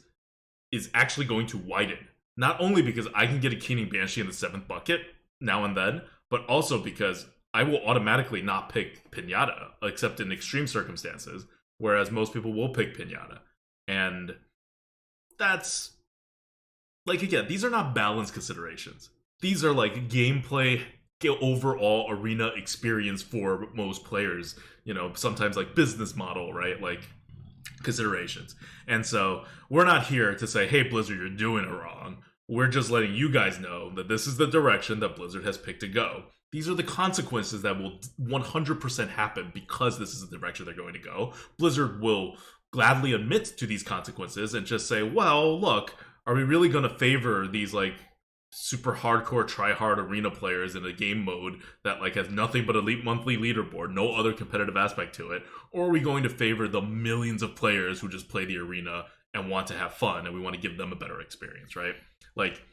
is actually going to widen. Not only because I can get a Keening Banshee in the 7th bucket now and then, but also because I will automatically not pick Pinata, except in extreme circumstances, whereas most people will pick Pinata. And that's, like, again, these are not balance considerations. These are, like, gameplay, overall arena experience for most players. Sometimes, like, business model, right? Like, considerations. And so we're not here to say, hey, Blizzard, you're doing it wrong. We're just letting you guys know that this is the direction that Blizzard has picked to go. These are the consequences that will 100% happen because this is the direction they're going to go. Blizzard will gladly admit to these consequences and just say, well, look, are we really going to favor these, like, super hardcore try-hard arena players in a game mode that, like, has nothing but elite monthly leaderboard, no other competitive aspect to it? Or are we going to favor the millions of players who just play the arena and want to have fun, and we want to give them a better experience, right? Like,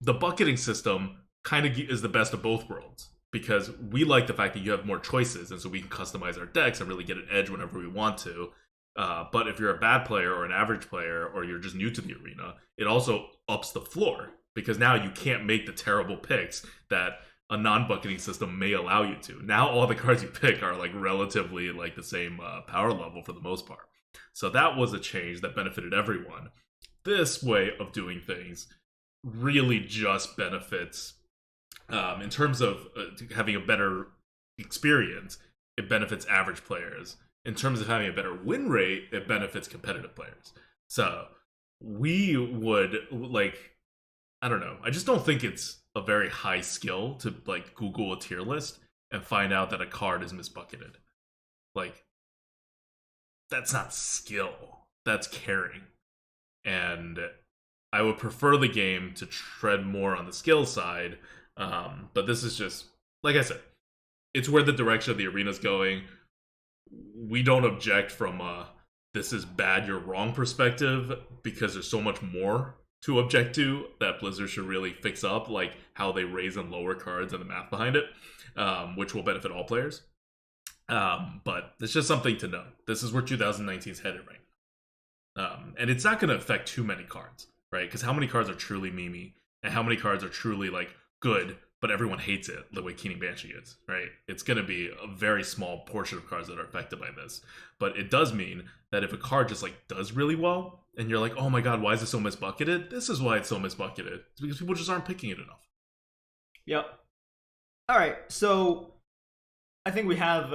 the bucketing system kind of is the best of both worlds, because we like the fact that you have more choices, and so we can customize our decks and really get an edge whenever we want to. But if you're a bad player or an average player, or you're just new to the arena, it also ups the floor, because now you can't make the terrible picks that a non-bucketing system may allow you to. Now all the cards you pick are, like, relatively, like, the same power level for the most part. So that was a change that benefited everyone. This way of doing things really just benefits, in terms of having a better experience, it benefits average players. In terms of having a better win rate, it benefits competitive players. So we would, like, I don't know, I just don't think it's a very high skill to, like, Google a tier list and find out that a card is misbucketed. Like, that's not skill, that's caring. And I would prefer the game to tread more on the skill side, but this is just, like I said, it's where the direction of the arena's going. We don't object from this is bad, you're wrong perspective, because there's so much more to object to that Blizzard should really fix up, like how they raise and lower cards and the math behind it, which will benefit all players. But it's just something to know. This is where 2019 is headed right now. And it's not going to affect too many cards, right? Because how many cards are truly memey, and how many cards are truly, like, good, but everyone hates it, the way Keening Banshee is, right? It's going to be a very small portion of cards that are affected by this. But it does mean that if a card just, like, does really well, and you're like, oh my god, why is it so misbucketed? This is why it's so misbucketed. It's because people just aren't picking it enough. Yep. All right, so I think we have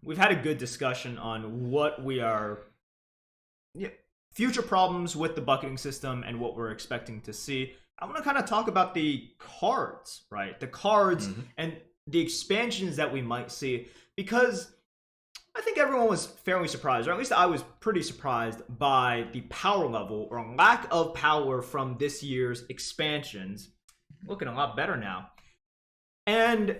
we've had a good discussion on what we are, future problems with the bucketing system and what we're expecting to see. I want to kind of talk about the cards, right? The cards and the expansions that we might see, because I think everyone was fairly surprised, or at least I was pretty surprised by the power level or lack of power from this year's expansions. Looking a lot better now. And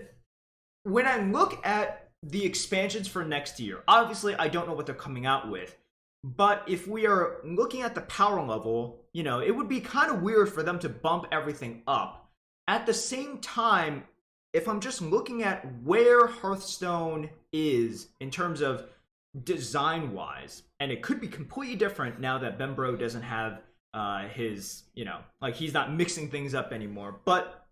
when I look at the expansions for next year, obviously I don't know what they're coming out with. But if we are looking at the power level, it would be kind of weird for them to bump everything up. At the same time, if I'm just looking at where Hearthstone is in terms of design-wise, and it could be completely different now that Bembro doesn't have his, like, he's not mixing things up anymore. But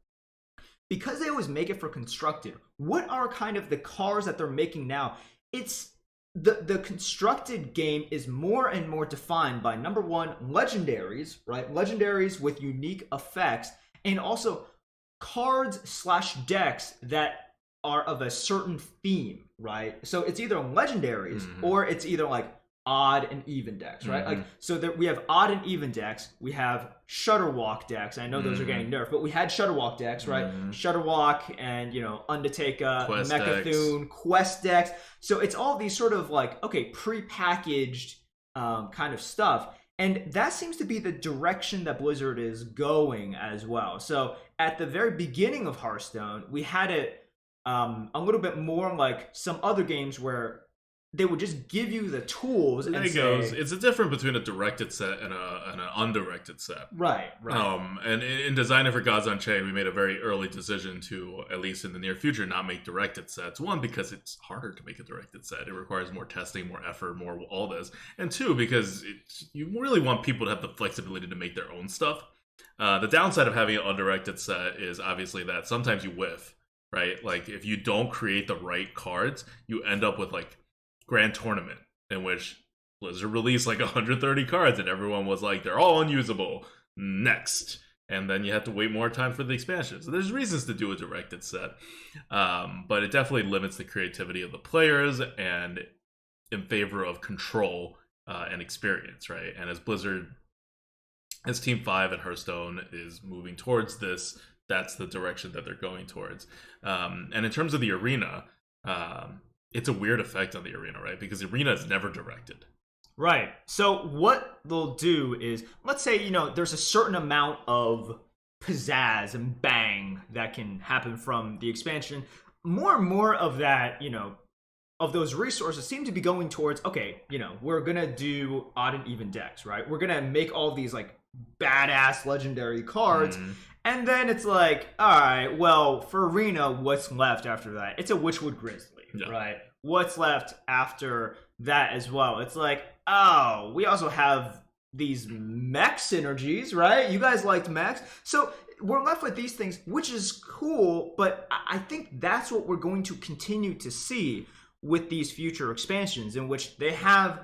because they always make it for constructed, what are kind of the cards that they're making now? It's the constructed game is more and more defined by, number one, legendaries, right? Legendaries with unique effects, and also cards / decks that are of a certain theme, right? So it's either legendaries or it's either, like, odd and even decks, right? Like, so that we have odd and even decks, we have Shutterwalk decks. I know those are getting nerfed, but we had Shutterwalk decks, right? Shutterwalk and, Undertaker, Quest Mechathune, decks. Quest decks. So it's all these sort of, like, okay, prepackaged kind of stuff. And that seems to be the direction that Blizzard is going as well. So at the very beginning of Hearthstone, we had it a little bit more like some other games where they would just give you the tools and say, it's a difference between a directed set and an undirected set. Right. And in Designer for Gods Unchained, we made a very early decision to, at least in the near future, not make directed sets. One, because it's harder to make a directed set. It requires more testing, more effort, more all this. And two, because you really want people to have the flexibility to make their own stuff. The downside of having an undirected set is obviously that sometimes you whiff, right? Like if you don't create the right cards, you end up with like Grand Tournament, in which Blizzard released like 130 cards and everyone was like, they're all unusable. Next. And then you have to wait more time for the expansion. So there's reasons to do a directed set. But it definitely limits the creativity of the players and in favor of control and experience, right? And as Team 5 and Hearthstone is moving towards this, that's the direction that they're going towards. And in terms of the arena, it's a weird effect on the arena, right? Because the arena is never directed. Right. So what they'll do is, let's say, there's a certain amount of pizzazz and bang that can happen from the expansion. More and more of that, of those resources seem to be going towards, okay, we're going to do odd and even decks, right? We're going to make all these like badass legendary cards. And then it's like, all right, well, for Arena, what's left after that? It's a Witchwood Grizzly, right? What's left after that as well? It's like, oh, we also have these mech synergies, right? You guys liked mechs. So we're left with these things, which is cool, but I think that's what we're going to continue to see with these future expansions, in which they have,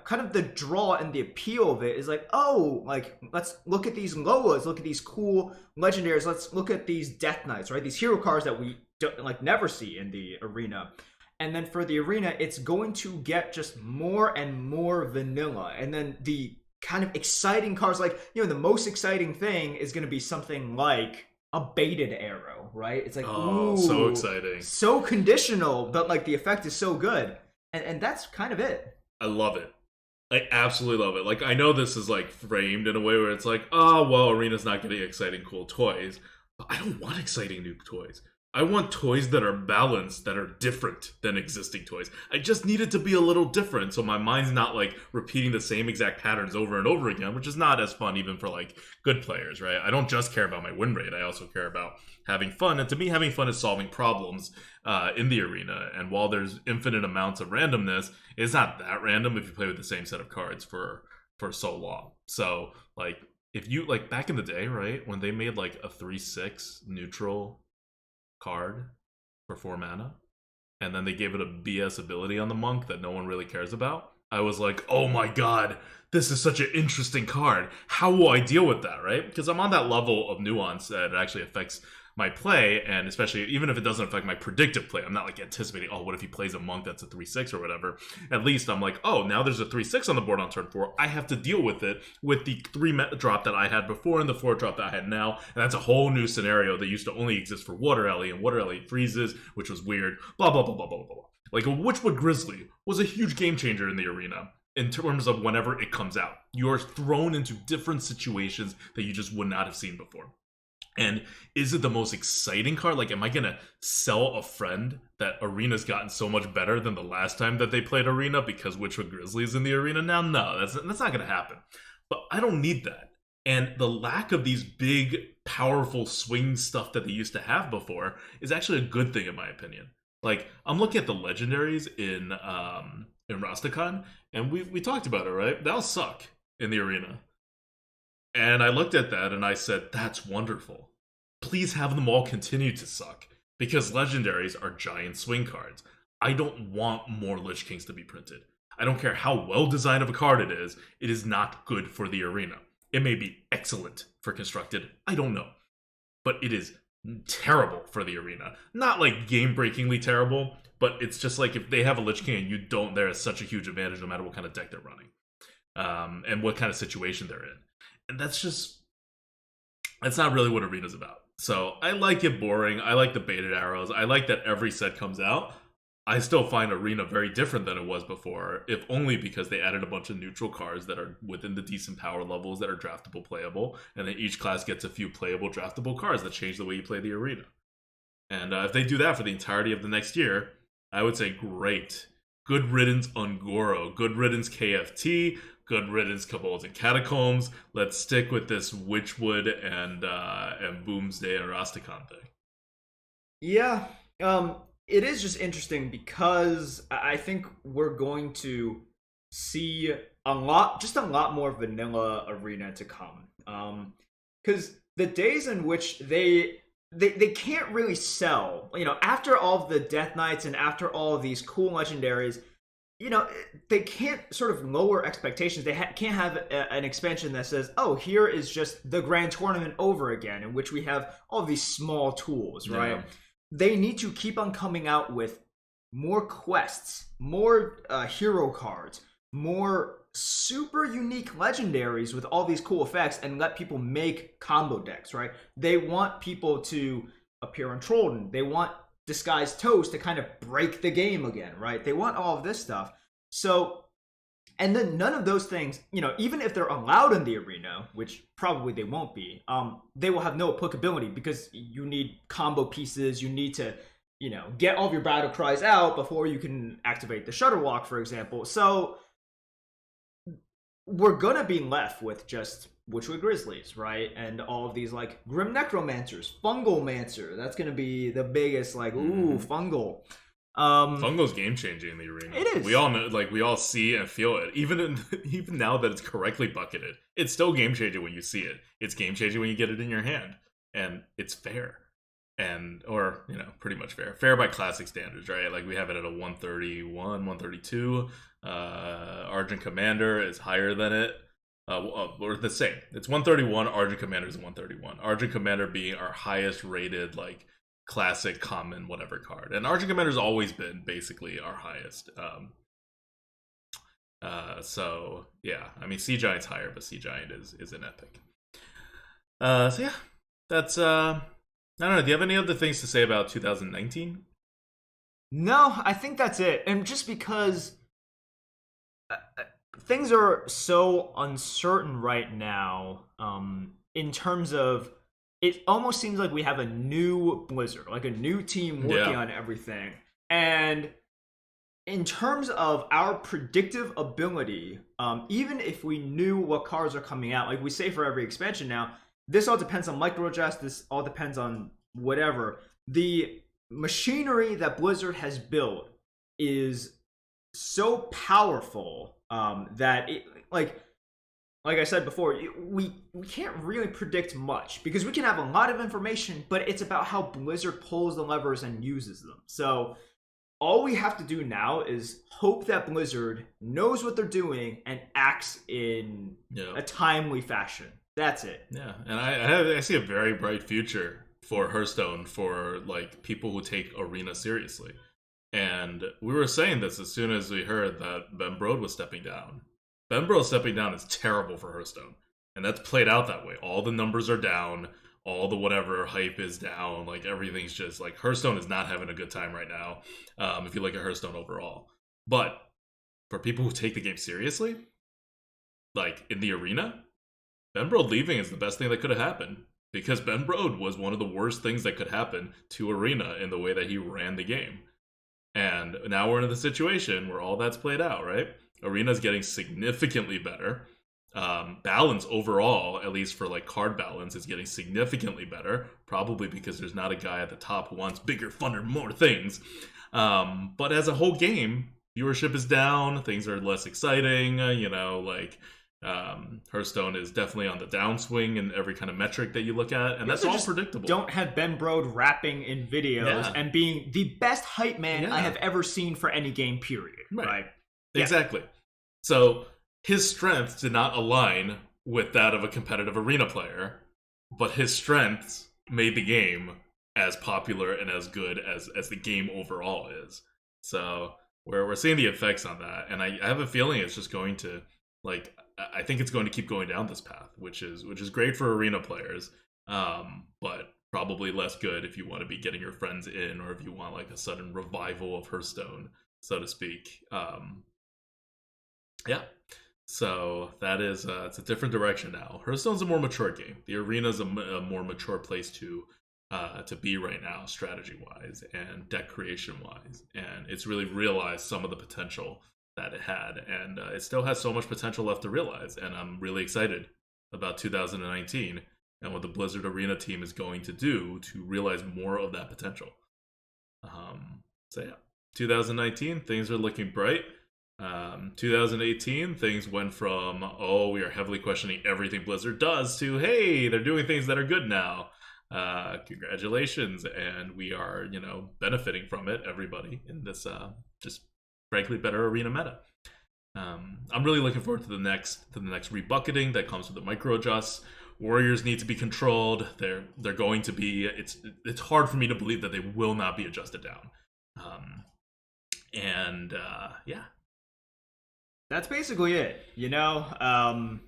kind of the draw and the appeal of it is like, oh, like, let's look at these Loas, look at these cool legendaries, let's look at these Death Knights, right? These hero cards that we don't, like, never see in the arena. And then for the arena, it's going to get just more and more vanilla. And then the kind of exciting cards, like, the most exciting thing is going to be something like a baited arrow, right? It's like, oh, ooh, so exciting. So conditional, but like the effect is so good. And that's kind of it. I love it. I absolutely love it. Like, I know this is like framed in a way where it's like, oh, well, Arena's not getting exciting, cool toys. But I don't want exciting new toys. I want toys that are balanced, that are different than existing toys. I just need it to be a little different, so my mind's not like repeating the same exact patterns over and over again, which is not as fun even for like good players, right? I don't just care about my win rate, I also care about having fun, and to me, having fun is solving problems in the arena. And while there's infinite amounts of randomness, it's not that random if you play with the same set of cards for so long. So, like, if you, like, back in the day, right, when they made like a 3/6 neutral card for 4 mana, and then they gave it a BS ability on the monk that no one really cares about, I was like, oh my god, this is such an interesting card. How will I deal with that, right? Because I'm on that level of nuance that it actually affects my play, and especially even if it doesn't affect my predictive play, I'm not like anticipating, oh, what if he plays a monk that's a 3/6 or whatever. At least I'm like, oh, now there's a 3/6 on the board on turn 4. I have to deal with it with the 3 drop that I had before and the 4 drop that I had now, and that's a whole new scenario that used to only exist for Water Alley, and Water Alley freezes, which was weird. Blah blah blah blah blah blah. Like a Witchwood Grizzly was a huge game changer in the arena in terms of whenever it comes out. You're thrown into different situations that you just would not have seen before. And is it the most exciting card? Like, am I gonna sell a friend that Arena's gotten so much better than the last time that they played Arena because Witchwood Grizzly is in the arena now? No, that's not gonna happen. But I don't need that. And the lack of these big, powerful swing stuff that they used to have before is actually a good thing in my opinion. Like, I'm looking at the legendaries in Rastakhan, and we talked about it, right? That'll suck in the arena. And I looked at that and I said, that's wonderful. Please have them all continue to suck, because legendaries are giant swing cards. I don't want more Lich Kings to be printed. I don't care how well designed of a card it is not good for the arena. It may be excellent for constructed, I don't know. But it is terrible for the arena. Not like game-breakingly terrible, but it's just like if they have a Lich King and you don't, there is such a huge advantage no matter what kind of deck they're running. And what kind of situation they're in. And that's not really what Arena's about. So I like it boring. I like the baited arrows. I like that every set comes out. I still find Arena very different than it was before, if only because they added a bunch of neutral cards that are within the decent power levels that are draftable, playable, and then each class gets a few playable, draftable cards that change the way you play the arena. And if they do that for the entirety of the next year, I would say great. Good riddance Ungoro. Good riddance KFT. Good riddance Kobolds and Catacombs. Let's stick with this Witchwood and Boomsday and Rastakhan thing. Yeah, it is just interesting because I think we're going to see a lot more vanilla Arena to come. because the days in which they can't really sell, after all of the Death Knights and after all of these cool legendaries, they can't sort of lower expectations. They can't have an expansion that says, oh, here is just the grand tournament over again, in which we have all these small tools, right? Yeah. They need to keep on coming out with more quests, more hero cards, more super unique legendaries with all these cool effects, and let people make combo decks, right? They want people to appear on Trollden. They want Disguised Toast to kind of break the game again, right? They want all of this stuff. So, and then none of those things, even if they're allowed in the arena, which probably they won't be, they will have no applicability because you need combo pieces. You need to, get all of your battle cries out before you can activate the Shutter Walk, for example. So we're gonna be left with just Witchwood Grizzlies, right? And all of these like Grim Necromancers, Fungal Mancer. That's gonna be the biggest, like, ooh, Fungal. Fungal's game changing in the arena. It is. We all know, like, we all see and feel it. Even now that it's correctly bucketed, it's still game changing when you see it. It's game changing when you get it in your hand, and it's fair, or pretty much fair. Fair by classic standards, right? Like we have it at a 131, 132. Argent Commander is higher than it. Or the same. It's 131. Argent Commander is 131. Argent Commander being our highest rated, like, classic, common, whatever card. And Argent Commander's always been basically our highest. So yeah, I mean, Sea Giant's higher, but Sea Giant is an epic. So yeah, that's I don't know. Do you have any other things to say about 2019? No, I think that's it. And just because things are so uncertain right now, in terms of, it almost seems like we have a new Blizzard, like a new team working on everything. And in terms of our predictive ability, even if we knew what cards are coming out, like we say for every expansion now, this all depends on microadjust, this all depends on whatever. The machinery that Blizzard has built is so powerful that it, like I said before, we can't really predict much because we can have a lot of information, but it's about how Blizzard pulls the levers and uses them. So all we have to do now is hope that Blizzard knows what they're doing and acts in a timely fashion. That's it. Yeah, and I see a very bright future for Hearthstone for, like, people who take Arena seriously. And we were saying this as soon as we heard that Ben Brode was stepping down. Ben Brode stepping down is terrible for Hearthstone. And that's played out that way. All the numbers are down. All the whatever hype is down. Like, everything's just, like, Hearthstone is not having a good time right now, if you look at Hearthstone overall. But for people who take the game seriously, like, in the arena, Ben Brode leaving is the best thing that could have happened. Because Ben Brode was one of the worst things that could happen to Arena in the way that he ran the game. And now we're in the situation where all that's played out, right? Arena's getting significantly better. Balance overall, at least for, like, card balance, is getting significantly better. Probably because there's not a guy at the top who wants bigger, funner, more things. But as a whole game, viewership is down. Things are less exciting. Hearthstone is definitely on the downswing in every kind of metric that you look at, and that's all predictable. Don't have Ben Brode rapping in videos and being the best hype man I have ever seen for any game, period. Right? Exactly. So his strengths did not align with that of a competitive Arena player, but his strengths made the game as popular and as good as the game overall is. So we're seeing the effects on that, and I have a feeling it's just going to, like, I think it's going to keep going down this path, which is great for Arena players, but probably less good if you want to be getting your friends in, or if you want, like, a sudden revival of Hearthstone, so to speak. So that is it's a different direction now. Hearthstone's a more mature game. The Arena's a more mature place to be right now, strategy wise and deck creation wise, and it's really realized some of the potential that it had, and it still has so much potential left to realize, and I'm really excited about 2019 and what the Blizzard Arena team is going to do to realize more of that potential. So yeah, 2019, things are looking bright. 2018, things went from, oh, we are heavily questioning everything Blizzard does, to, hey, they're doing things that are good now. Congratulations, and we are, benefiting from it, everybody, in this just frankly better arena meta. I'm really looking forward to the next rebucketing that comes with the micro adjusts. Warriors need to be controlled. They're going to be. It's hard for me to believe that they will not be adjusted down. Yeah, that's basically it. I'm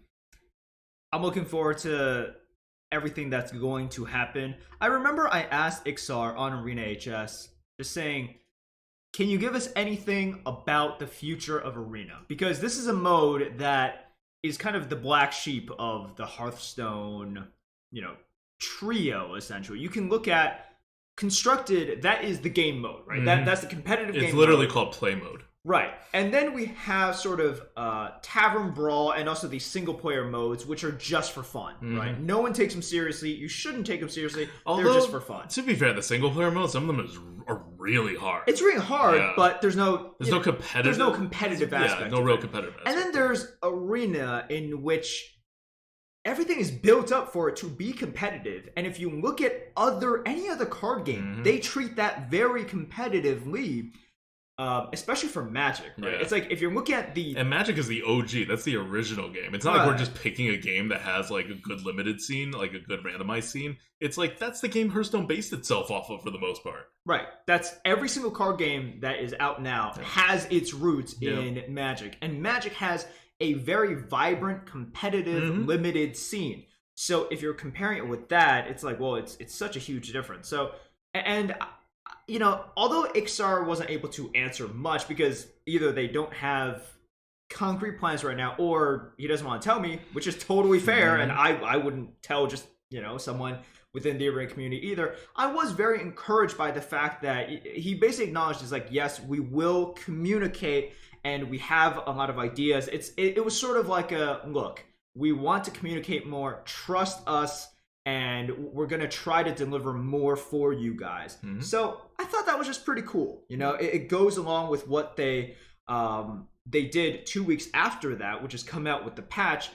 looking forward to everything that's going to happen. I remember I asked Ixar on Arena HS, just saying, can you give us anything about the future of Arena? Because this is a mode that is kind of the black sheep of the Hearthstone, trio, essentially. You can look at Constructed, that is the game mode, right? Mm-hmm. That's the competitive game mode. It's literally called play mode. Right. And then we have sort of Tavern Brawl and also these single-player modes, which are just for fun, right? No one takes them seriously. You shouldn't take them seriously. They're just for fun. To be fair, the single-player mode, some of them are really hard. It's really hard, but there's no competitive. There's no competitive aspect. Yeah, no real competitive aspect. And then there's Arena, in which everything is built up for it to be competitive. And if you look at any other card game, they treat that very competitively. Especially for Magic, right? Yeah. It's like if you're looking at and Magic is the OG. That's the original game. It's not like we're just picking a game that has like a good limited scene, like a good randomized scene. It's like that's the game Hearthstone based itself off of for the most part. Right. That's every single card game that is out now has its roots in Magic, and Magic has a very vibrant, competitive, limited scene. So if you're comparing it with that, it's like, well, it's such a huge difference. So and. Although Ixar wasn't able to answer much because either they don't have concrete plans right now or he doesn't want to tell me, which is totally fair, and I wouldn't tell just, someone within the arena community either. I was very encouraged by the fact that he basically acknowledged, is like, yes, we will communicate and we have a lot of ideas. It was sort of like a, look, we want to communicate more, trust us, and we're going to try to deliver more for you guys. So I thought that was just pretty cool. It goes along with what they did 2 weeks after that, which is come out with the patch.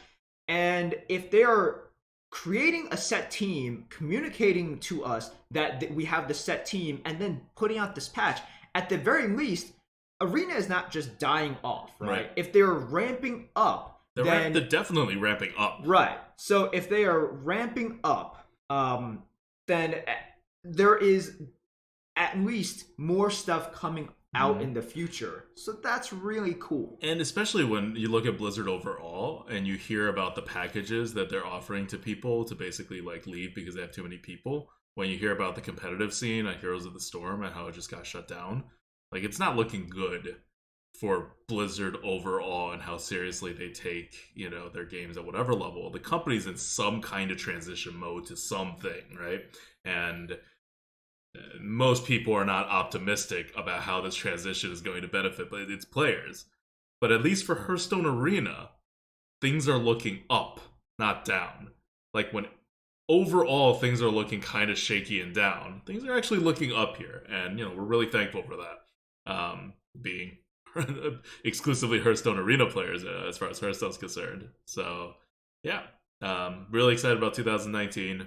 And if they are creating a set team, communicating to us that we have the set team, and then putting out this patch, at the very least, Arena is not just dying off, right? If they're ramping up, they're definitely ramping up. Right. So if they are ramping up, then there is at least more stuff coming out in the future. So that's really cool. And especially when you look at Blizzard overall and you hear about the packages that they're offering to people to basically like leave because they have too many people. When you hear about the competitive scene at Heroes of the Storm and how it just got shut down, like it's not looking good for Blizzard overall and how seriously they take, their games at whatever level. The company's in some kind of transition mode to something, right? And most people are not optimistic about how this transition is going to benefit its players. But at least for Hearthstone Arena, things are looking up, not down. Like when overall things are looking kind of shaky and down, things are actually looking up here. And, we're really thankful for that. Being exclusively Hearthstone Arena players as far as Hearthstone's concerned. So, yeah. Really excited about 2019.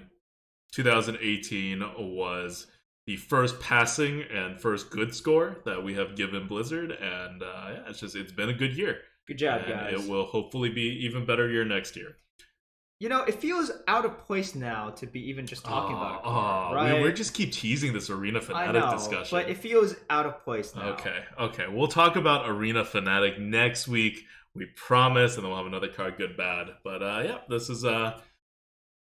2018 was the first passing and first good score that we have given Blizzard, and it's been a good year. Good job, and guys. It will hopefully be even better year next year. It feels out of place now to be even just talking about it, right? We just keep teasing this Arena Fanatic discussion. But it feels out of place now. Okay. We'll talk about Arena Fanatic next week. We promise, and then we'll have another card, good, bad. But this is the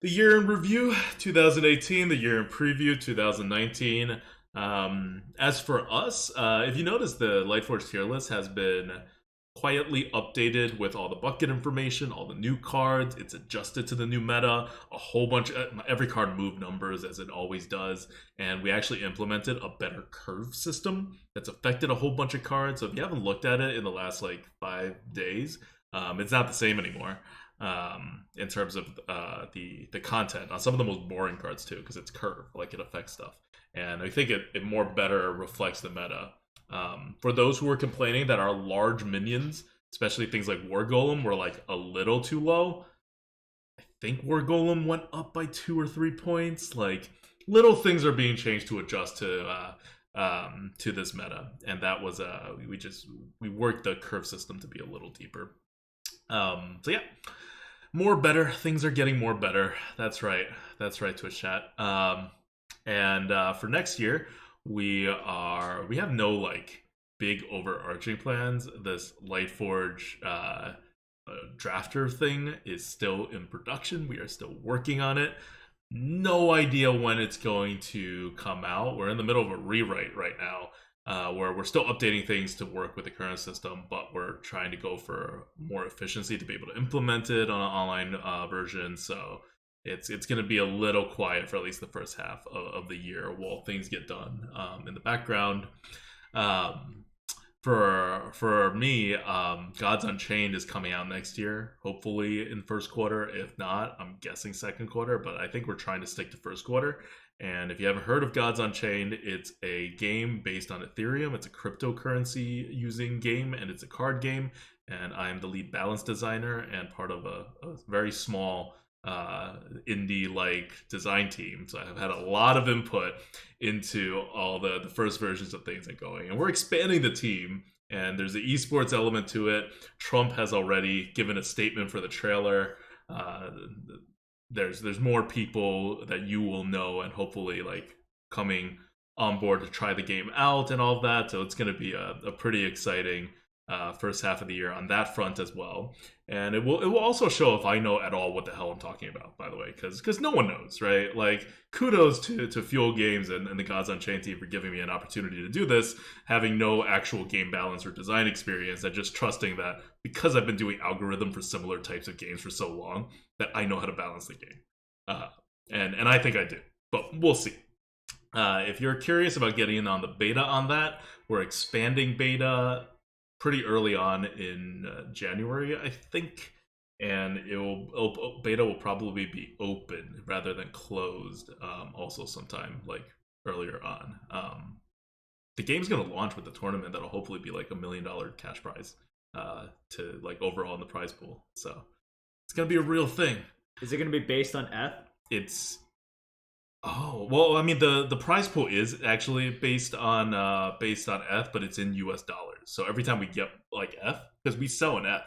year in review, 2018, the year in preview, 2019. As for us, if you notice, the Lightforge tier list has been quietly updated with all the bucket information, all the new cards. It's adjusted to the new meta, a whole bunch every card moved numbers as it always does, and we actually implemented a better curve system that's affected a whole bunch of cards. So if you haven't looked at it in the last 5 days, it's not the same anymore in terms of the content on some of the most boring cards too, because it's curve, it affects stuff, and I think it more better reflects the meta For those who were complaining that our large minions, especially things like War Golem, were like a little too low, I think War Golem went up by 2 or 3 points. Like little things are being changed to adjust to this meta, and that was we worked the curve system to be a little deeper. So yeah, more better things are getting more better. That's right, Twitch chat. And for next year, we have no like big overarching plans. This Lightforge drafter thing is still in production. We are still working on it. No idea when it's going to come out. We're in the middle of a rewrite right now, where we're still updating things to work with the current system, but we're trying to go for more efficiency to be able to implement it on an online version. So it's going to be a little quiet for at least the first half of the year while things get done in the background. For me, Gods Unchained is coming out next year, hopefully in first quarter. If not, I'm guessing second quarter, but I think we're trying to stick to first quarter. And if you haven't heard of Gods Unchained, it's a game based on Ethereum. It's a cryptocurrency using game, and it's a card game. And I am the lead balance designer and part of a very small indie like design team, so I've had a lot of input into all the first versions of things that going, and we're expanding the team, and there's an esports element to it. Trump has already given a statement for the trailer. There's more people that you will know and hopefully like coming on board to try the game out and all of that, so it's going to be a pretty exciting first half of the year on that front as well. And it will also show if I know at all what the hell I'm talking about, by the way, because no one knows, right? Like, kudos to Fuel Games and the Gods Unchained team for giving me an opportunity to do this, having no actual game balance or design experience, and just trusting that because I've been doing algorithm for similar types of games for so long, that I know how to balance the game. And I think I do, but we'll see. If you're curious about getting in on the beta on that, we're expanding beta pretty early on in January, I think, and beta will probably be open rather than closed. Also, sometime like earlier on. The game's gonna launch with the tournament that'll hopefully be like $1 million cash prize to like overall in the prize pool. So it's gonna be a real thing. Is it gonna be based on F? It's Oh, well, I mean, the prize pool is actually based on F, but it's in US dollars. So every time we get like F, because we sell an F,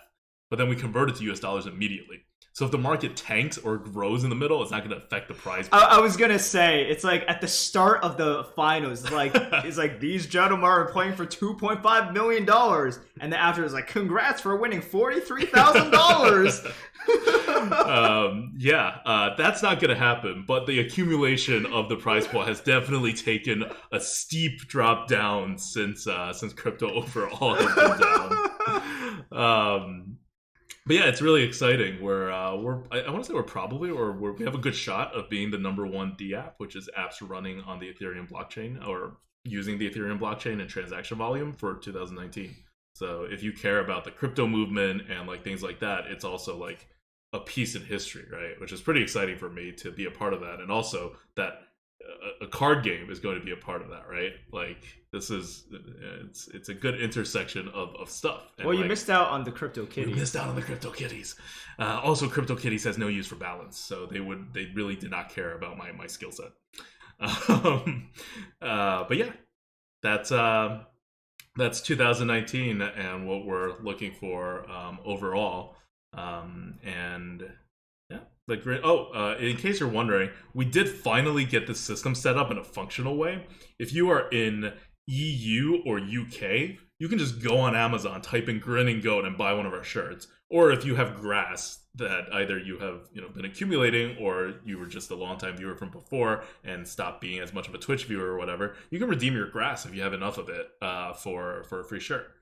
but then we convert it to US dollars immediately. So if the market tanks or grows in the middle, it's not going to affect the prize pool. I was gonna say, it's like at the start of the finals, it's like these gentlemen are playing for $2.5 million, and then after it's like, congrats for winning $43,000. That's not going to happen. But the accumulation of the prize pool has definitely taken a steep drop down since crypto overall has been down. But yeah, it's really exciting. I want to say we have a good shot of being the #1 D app, which is apps running on the Ethereum blockchain or using the Ethereum blockchain and transaction volume for 2019. So if you care about the crypto movement and like things like that, it's also like a piece in history, right? Which is pretty exciting for me to be a part of that, and also that a card game is going to be a part of that, right? Like this is it's a good intersection of stuff. And well, you missed out on the Crypto Kitties. You missed out on the Crypto Kitties. Also, Crypto Kitties has no use for balance, so they really did not care about my skill set. But yeah, that's 2019 and what we're looking for overall. And yeah, like in case you're wondering, we did finally get the system set up in a functional way. If you are in EU or UK, you can just go on Amazon, type in Grinning Goat, and buy one of our shirts. Or if you have grass that either you have been accumulating, or you were just a long-time viewer from before and stopped being as much of a Twitch viewer or whatever, you can redeem your grass if you have enough of it for a free shirt.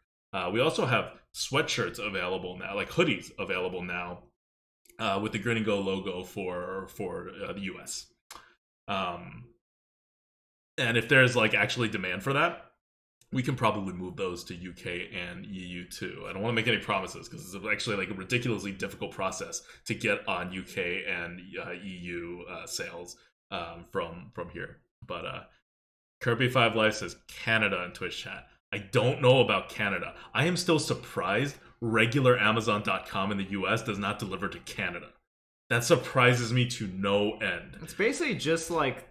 We also have sweatshirts available now, like hoodies available now, with the Grin and Go logo for the US. And if there's like actually demand for that, we can probably move those to UK and EU too. I don't want to make any promises because it's actually like a ridiculously difficult process to get on UK and EU sales from here. But Kirby5Life says Canada in Twitch chat. I don't know about Canada. I am still surprised regular Amazon.com in the US does not deliver to Canada. That surprises me to no end. It's basically just like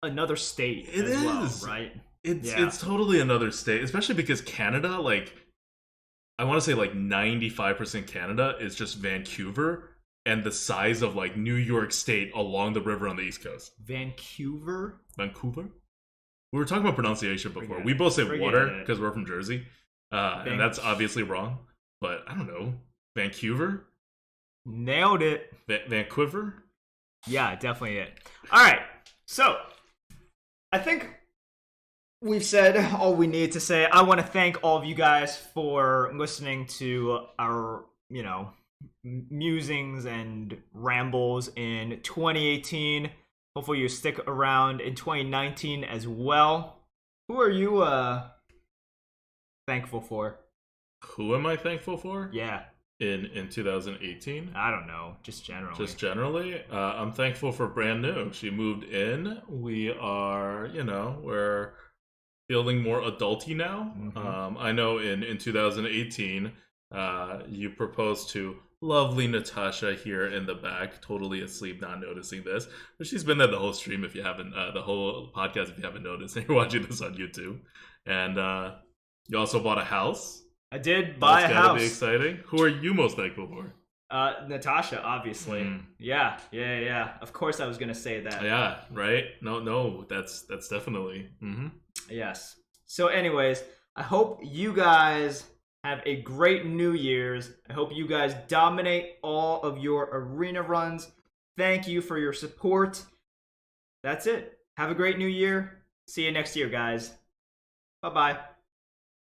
another state It as well, is. right? It's totally another state, especially because Canada, like, I want to say like 95% Canada is just Vancouver and the size of like New York State along the river on the East Coast. Vancouver? Vancouver? We were talking about pronunciation before. Forget we both say Forget water it. because we're from Jersey. And that's obviously wrong. But I don't know. Vancouver? Nailed it. Vancouver? Yeah, definitely it. All right. So, I think we've said all we need to say. I want to thank all of you guys for listening to our, musings and rambles in 2018. Hopefully you stick around in 2019 as well. Who are you thankful for? Who am I thankful for? Yeah. In 2018? I don't know. Just generally. Just generally? I'm thankful for brand new. She moved in. We are, we're feeling more adulty now. Mm-hmm. I know in 2018, you proposed to lovely Natasha here in the back, totally asleep, not noticing this. But she's been there the whole stream if you haven't, the whole podcast if you haven't noticed, and you're watching this on YouTube. And you also bought a house. I did buy a house. That's gotta be exciting. Who are you most thankful for? Natasha, obviously. Yeah. Of course I was gonna say that. Yeah, right? No, that's definitely. Yes. So anyways, I hope you guys have a great New Year's. I hope you guys dominate all of your arena runs. Thank you for your support. That's it. Have a great New Year. See you next year, guys. Bye-bye.